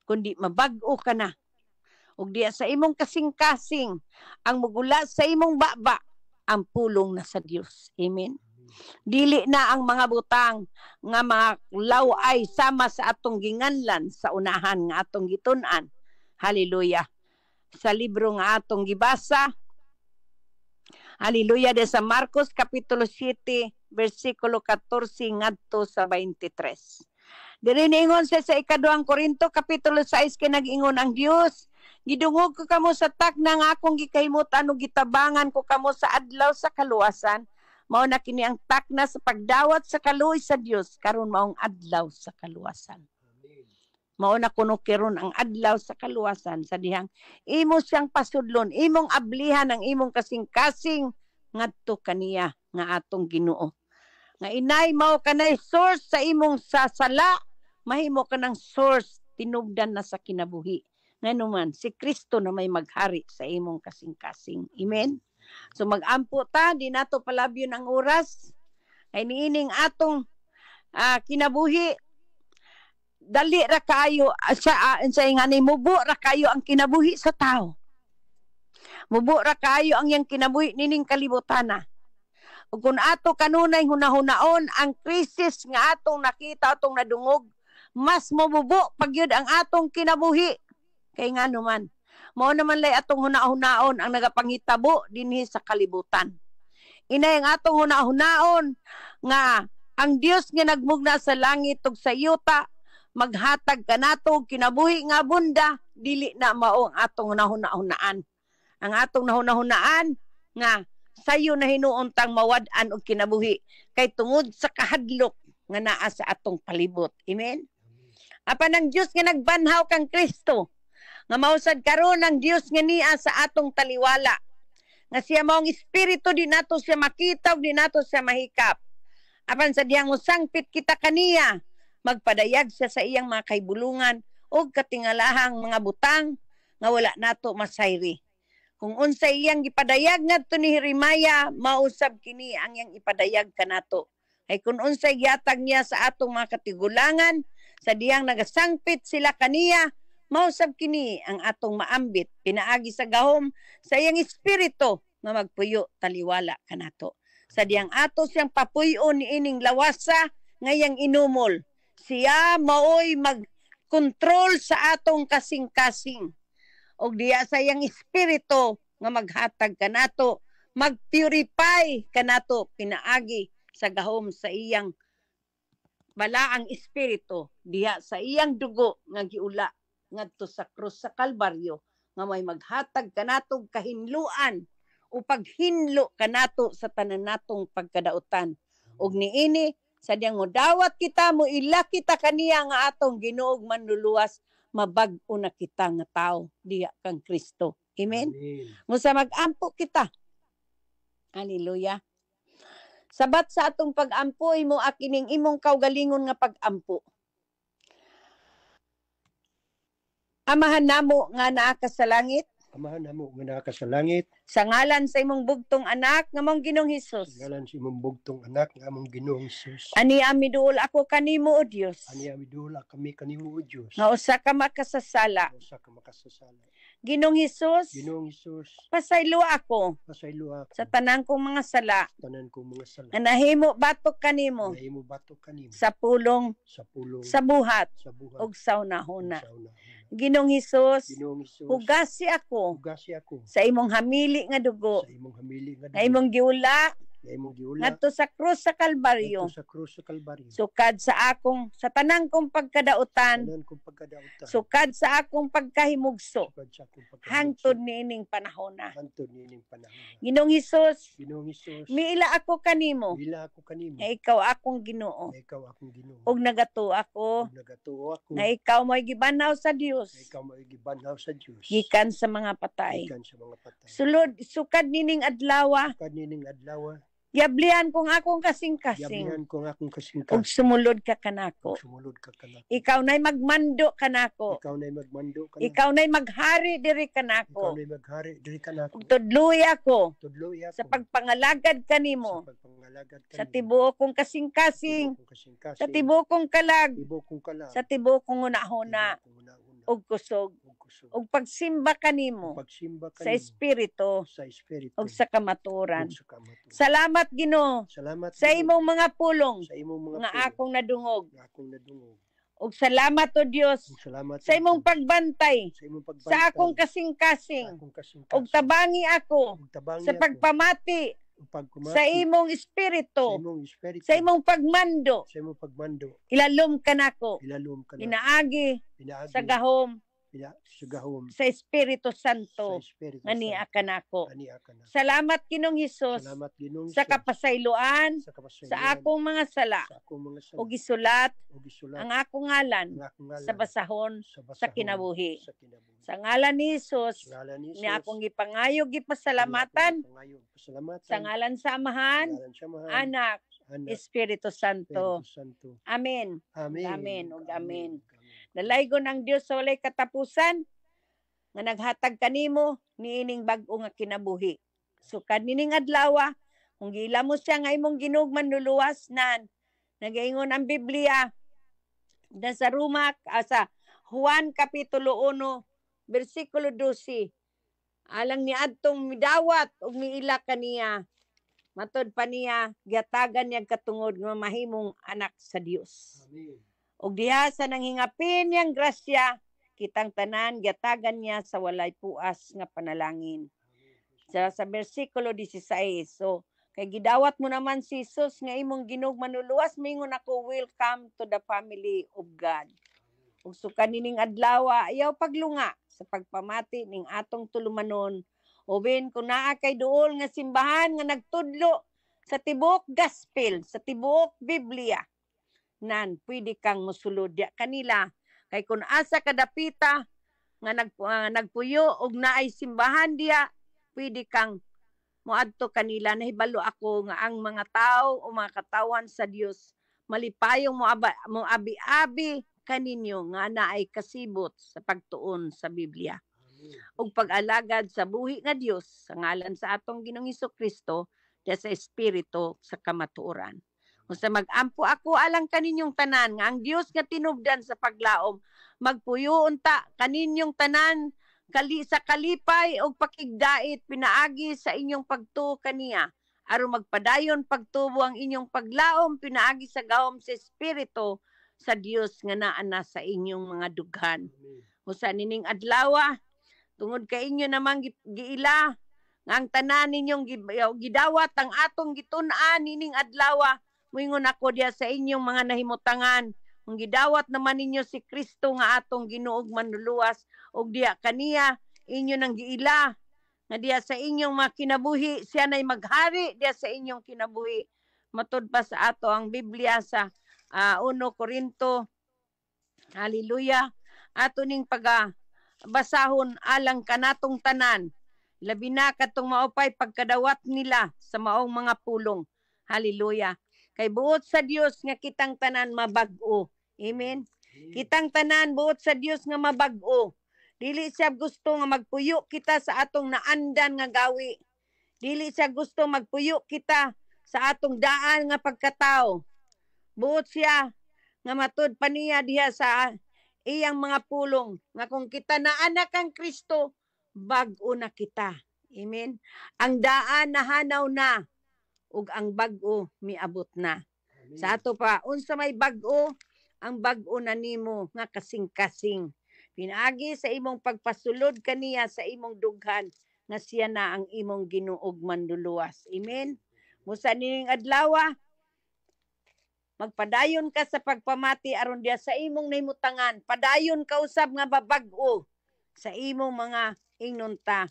Kundi mabag-o ka na. Ug diya sa imong kasing-kasing ang mugula sa imong baba ang pulong na sa Dios. Amen. Dili na ang mga butang nga mga laway sama sa atong ginganlan sa unahan nga atong gitun-an. Hallelujah. Sa libro nga atong gibasa. Hallelujah, de sa Marcos Kapitulo 7 versikulo 14 ngadto sa 23. Diri niingon sa ikaduhang Korinto Kapitulo 6 kay nag-ingon ang Dios, gidungog ko kamo sa takna nga akong gikahimutan ug gitabangan ko kamo sa adlaw sa kaluwasan. Mao na kini ang takna sa pagdawat sa kaluoy sa Dios karon maong adlaw sa kaluwasan. Mao na kuno kiron ang adlaw sa kaluwasan sa dihang imo siyang pasudlon, imong ablihan ang imong kasing-kasing ngadto kaniya nga atong Ginoo. Nga inay mao kanay source sa imong sasala, mahimo ka ng source tinubdan na sa kinabuhi. Nganuman si Kristo na may maghari sa imong kasing-kasing. Amen. So mag-ampo ta, di nato palabyon ang oras. Ay niining atong kinabuhi dali ra kayo sa ingani mubo ra kayo ang kinabuhi sa tao. Mubo ra kayo ang yang kinabuhi nining kalibutana. Ug kun ato kanunay hunahunaon ang krisis nga atong nakita atong nadungog, mas mabubo pagyud ang atong kinabuhi. Kay ngano man, mao naman lay atong hunahunaon ang nagapangitabo dinhi sa kalibutan. Inay ang atong hunahunaon nga ang Dios nga nagmugna sa langit ug sa yuta maghatag kanato kinabuhi nga bunda, dili na mao ang atong nahuna-hunaan. Ang atong nahuna-hunaan nga sayo na hinuuntang mawad-an og kinabuhi kay tungod sa kahadlok nga naa sa atong palibot. Amen. Apan ang Dios nga nagbanhaw kang Kristo nga mausad karon ang Dios nga niya sa atong taliwala. Nga siya maong espiritu di nato siya makita ug di nato siya mahikap. Apan sa dihang usangpit kita kaniya, magpadayag siya sa iyang mga kaibulungan o katingalahang mga butang nga wala nato masayri. Kung unsay iyang gipadayag ngadto ni Jeremiah, mausab kini ang iyang ipadayag kanato. Ay kung unsay gihatag niya sa atong mga katigulangan, sa diyang nagasangpit sila kaniya, mausab kini ang atong maambit pinaagi sa gahom sa iyang espiritu nga magpuyo taliwala kanato. Sa diyang ato siyang papuyo ni ining lawasa ngayang inumol. Siya maoy mag-control sa atong kasing-kasing. O diya sa iyang espiritu nga maghatag kanato, mag-purify kanato pinaagi sa gahom sa iyang balaang espiritu diha sa iyang dugo nga giula ngadto sa krus sa Kalbaryo nga may maghatag kanato kahinluan o paghinlo kanato sa tanan natong pagkadautan. Og niini sa diyang modawat kita mo ila kita kaniya nga atong Ginuog manluluwas mabag-o na kita nga tao diha kang Kristo. Amen. Musa mag-ampo kita. Hallelujah. Sabat sa atong pag-ampo imo akining imong kaugalingon nga pag-ampo. Amahan namo nga naa ka sa langit, Amahan namo nga naa ka sa langit, sa ngalan sa imong bugtong anak nga mong Ginoong Hesus. ngalan sa imong bugtong anak nga among Ginoong Hesus. Ani amiduol ako kanimo o Dios. Ani amidula kami kanimo o Dios. Nga usa ka makasasala. Usa ka makasasala. Ginoong Hesus, Ginoong Hesus, pasaylo ako pasaylo ako sa tanang kong mga sala tanan kong mga sala. nga nahimo batok kanimo Nahimo batok kanimo sa pulong, sa pulong sa buhat sa buhat ug sa unahuna. sa una. Ginoong Hesus, Ginoong Hesus, hugasi ako hugasi ako sa imong hamili nga dugo sa imong hamili nga nga imong giula nga imong giula ngadto sa krus sa Kalbaryo. ngadto sa krus sa Kalbaryo. Sukad sa tanang kong pagkadautan, Tanan kong pagkadautan. sukad sa akong pagkahimugso, Sukad sa akong pagkadautan. hangtod niining panahon na. Hangtod niining panahon. Ginoong Hesus, Ginoong Hesus, miila ako kanimo, bila ako kanimo. nga ikaw akong Ginoo. Nga ikaw akong Ginoo. Ug nagato ako, Ug nagatuo ako. nga ikaw mo'y gibanaw sa Dios, Nga ikaw mo'y gibanhaw sa Dios. gikan sa mga patay. Gikan sa mga patay. Sulod, sukad nining adlaw, Sukad nining adlaw, yablihan kong akong kasing-kasing, yablihan ko nga akong ug kasingkas. sumulod ka kanako. Sumulod ka kanako. Ikaw na'y magmando kanako. Ikaw na'y magmando kanako. Ikaw na'y maghari diri Ikaw kanako. na'y maghari diri kanako. Ug tudloy ako Tudloy ako sa pagpangalagad sa kanimo, pagpangalagad kanimo. sa tibuok kong kasing-kasing, Tibuok kong kasingkasing. sa tibuok kong kalag, Tibuok kong kalag. sa tibuok kong unahuna, Tibuok kong una-una. ug kusog, Ug kusog. ug pagsimba kanimo Pagsimba sa kanimo espiritu sa espiritu ug sa kamaturan. ug sa kamaturan. Salamat Ginoo Salamat sa Ginoo, imong mga pulong sa imong mga nga pulong akong nadungog, nga akong nadungog. ug salamat o Dios Ug salamat sa imong Ginoo, pagbantay sa imong pagbantay sa akong sa kasing-kasing, akong kasingkasing. ug tabangi ako Ug tabangi sa ako, pagpamati ug pagkumati sa imong sa espiritu, imong espiritu, sa imong pagmando, sa imong pagmando. ilalom ka nako, Ilalom ka na inaagi pinaagi sa gahom sa gahom sa Espiritu sa Santo espiritu nga niya ka nako. ania ka na. Salamat Ginoong Hesus Salamat Ginoong sa Hesus, kapasayloan sa kapasayloan sa akong mga sala sa akong mga sala ug gisulat ug isulat ang akong ngalan ang akong ngalan sa basahon sa sa basahon kinabuhi. sa kinabuhi. Sa ngalan ni Hesus, Sa ngalan ni ni Jesus, akong gipangayog gipasalamatan Pasalamatan. sa ngalan sa Amahan, Ngalan siya mahal. Anak, Anak, Espiritu Santo. Espiritu Santo. Amen. Amen. Amen ug amen. Amen. Dalaygon ang Dios sa walay katapusan nga naghatag kanimo niining bag-o nga kinabuhi. Sukad nining adlaw, kung gila mo siya nga imong Ginuog manluluwas nan. Nagaingon ang Biblia da sa sa Juan kapitulo 1 bersikulo 12. Alang ni adtong midawat ug miila kaniya. Matod pa niya giatagan niya katungod nga mahimong anak sa Dios. Amen. Ug diha sa nanghingapin niyang grasya, kitang tanan giatagan niya sa walay puas nga panalangin. Sa bersikulo 16. So, kay gidawat mo naman si Jesus nga imong Ginuog manluluwas, mingon ako, welcome to the family of God. Ug sukan nining adlaw, ayaw paglunga sa pagpamati ning atong tulumanon. Uben kung naa kay duol nga simbahan nga nagtudlo sa tibuok gospel, sa tibuok Biblia, nan pwede kang mosulod diya kanila. Kay kung asa kadapita nga nagpuyo og naay simbahan diya, pwede kang moadto kanila. Nahibalo ako nga ang mga tao o mga katawan sa Dios malipayong mo abi-abi kaninyo nga naay kasibot sa pagtuon sa Biblia ug pag-alagad sa buhi nga Dios sa ngalan sa atong Ginoong Hesukristo diya sa espiritu sa kamatuoran. Kung sa mag-ampo ako alang kaninyong tanan nga ang Dios nga tinubdan sa paglaom magpuyo unta kaninyong tanan sa kalipay o pakigdait pinaagi sa inyong pagtuo kaniya aron magpadayon pagtubo ang inyong paglaom pinaagi sa gahom sa espiritu sa Dios nga naa na sa inyong mga dughan. Usa nining adlaw tungod kay inyo namang giila nga ang tanan ninyong gidawat ang atong gitun-an nining adlaw moingon ako diya sa inyong mga nahimutangan kung gidawat naman ninyo si Kristo nga atong Ginoo ug manluluwas ug diya kaniya inyo nang giila nga diya sa inyong mga kinabuhi siya nay maghari diya sa inyong kinabuhi. Matud pa sa ato ang Biblia sa 1 Korinto. Hallelujah. Ato ning basahon alang kanatong tanan. Labi na katong maupay pagkadawat nila sa maong mga pulong. Hallelujah. Kay buot sa Dios nga kitang tanan mabag-o. Amen. Kitang tanan buot sa Dios nga mabag-o. Dili siya gusto nga magpuyo kita sa atong naandan nga gawi. Dili siya gusto magpuyo kita sa atong daan nga pagkatao. Buot siya nga matud pa niya diha sa iyang mga pulong nga kung kita na anak ang Kristo, bag-o na kita. Amen. Ang daan nahanaw na ug ang bag-o miabot na. Amen. Sa ato pa unsa may bag-o, ang bag-o na nimo nga kasing-kasing. Pinaagi sa imong pagpasulod kaniya sa imong dughan nga siya na ang imong Ginoo ug manluluwas. Amen. Musa nining adlaw magpadayon ka sa pagpamati aron diya sa imong nahimutangan. Padayon ka usab nga babag-o sa imong mga ingunta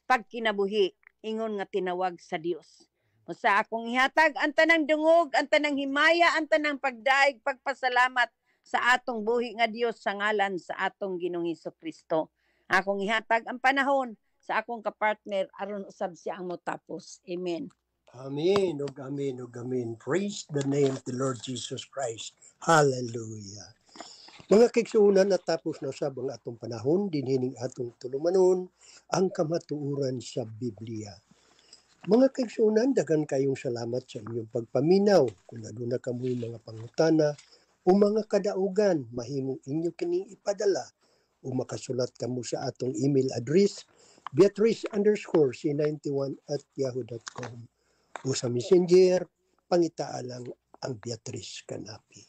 pagkinabuhi ingon nga tinawag sa Dios. Usa akong ihatag ang tanang dungog, ang tanang himaya, ang tanang pagdaig, pagpasalamat sa atong buhi nga Dios sa ngalan sa atong Ginoong Hesukristo. Akong ihatag ang panahon sa akong kapartner aron usab siya ang motapos. Amen. Amen, ug amen, ug amen. Praise the name of the Lord Jesus Christ. Hallelujah. Mga kaigsuonan, natapos na usab ang atong panahon, dinhining atong tulumanon, ang kamatuoran sa Biblia. Mga kaigsuonan, daghan kayong salamat sa inyong pagpaminaw. Kung aduna kamoy mga pangutana o mga kadaugan, mahimong inyo kining ipadala o makasulat kamo sa atong email address, beatrice_c91@yahoo.com. O sa messenger, pangitaa lang ang Beatrice Canapi.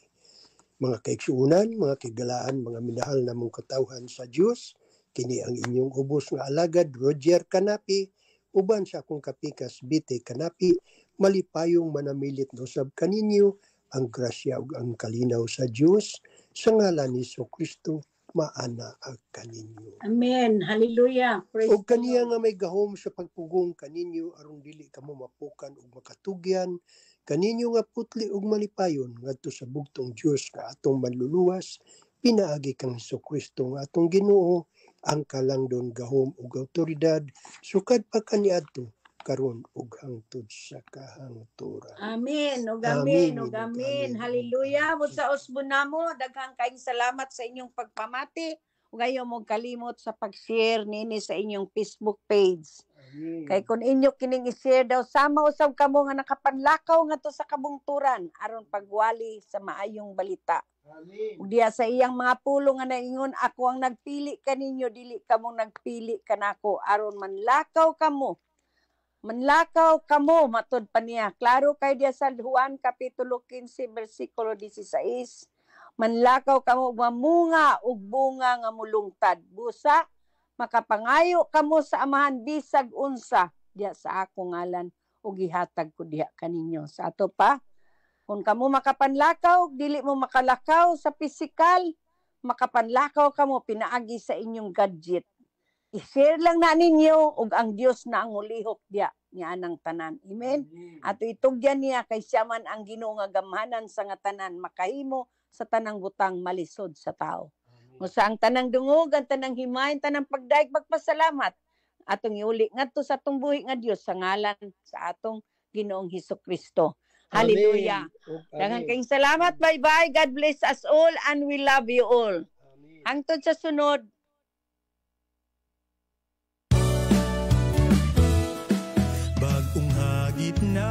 Mga kaigsuonan, mga kigalaan, mga minahal na mong katawhan sa Diyos, kini ang inyong ubos nga alagad, Roger Canapi, uban sa akong kapikas, Bite Canapi, malipayong manamilit no sab kaninyo, ang grasya ug ang kalinaw sa Diyos, sa ngalan ni Kristo, maana ag kaninyo. Amen. Hallelujah. Praise O kaniya nga may gahom sa pagpugong kaninyo aron dili kamo mapukan ug makatugyan kaninyo nga putli ug malipayon ngadto sa bugtong Dios nga atong manluluwas pinaagi kang Hesukristo nga atong Ginoo ang kalangdon gahom ug awtoridad sukad pa kaniadto karon ug hangtod sa kahangturan. Amen. Ug Amen, amen. Ug ug amen. amen. Hallelujah. Sa usbon namo, daghang kaayong salamat sa inyong pagpamati. Ug ayaw mo kalimot sa pag-share nini sa inyong Facebook page. Amen. Kay kung inyo kining i-share daw sama usab kamo nga nakapanlakaw nga to sa kabungturan aron pagwali sa maayong balita. Amen. Ug diya sa iyang mga pulong nga naingon, ako ang nagpili kaninyo, dili kamo nagpili kanako aron manlakaw kamo. Manlakaw kamo, matud pa niya. Klaro kay diya sa Juan Kapitulo 15, versikulo 16. Manlakaw kamo, mamunga ug bunga nga mulungtad. Busa, makapangayo kamo sa amahan bisag unsa diya sa akong ngalan ug gihatag ko diha kaninyo. Sa ato pa, kung kamo makapanlakaw, dili mo makalakaw sa pisikal, makapanlakaw kamo pinaagi sa inyong gadget. I-share lang na ninyo ug ang Dios na ang ulihok diya niya anang tanan. Amen. Ato itugyan niya kay siya man ang Ginoo nga gamhanan sa nga tanan makahimo sa tanang butang malisod sa tao. Musa ang tanang dungog, ang tanang himay, ang tanang pagdaig pagpasalamat atong iuli ngadto sa atong buhi nga Dios sa ngalan sa atong Ginoong Hesukristo. Hallelujah. Daghang kayong salamat. Bye-bye. God bless us all and we love you all. Amen. Hangtod sa sunod. Bagong hagit na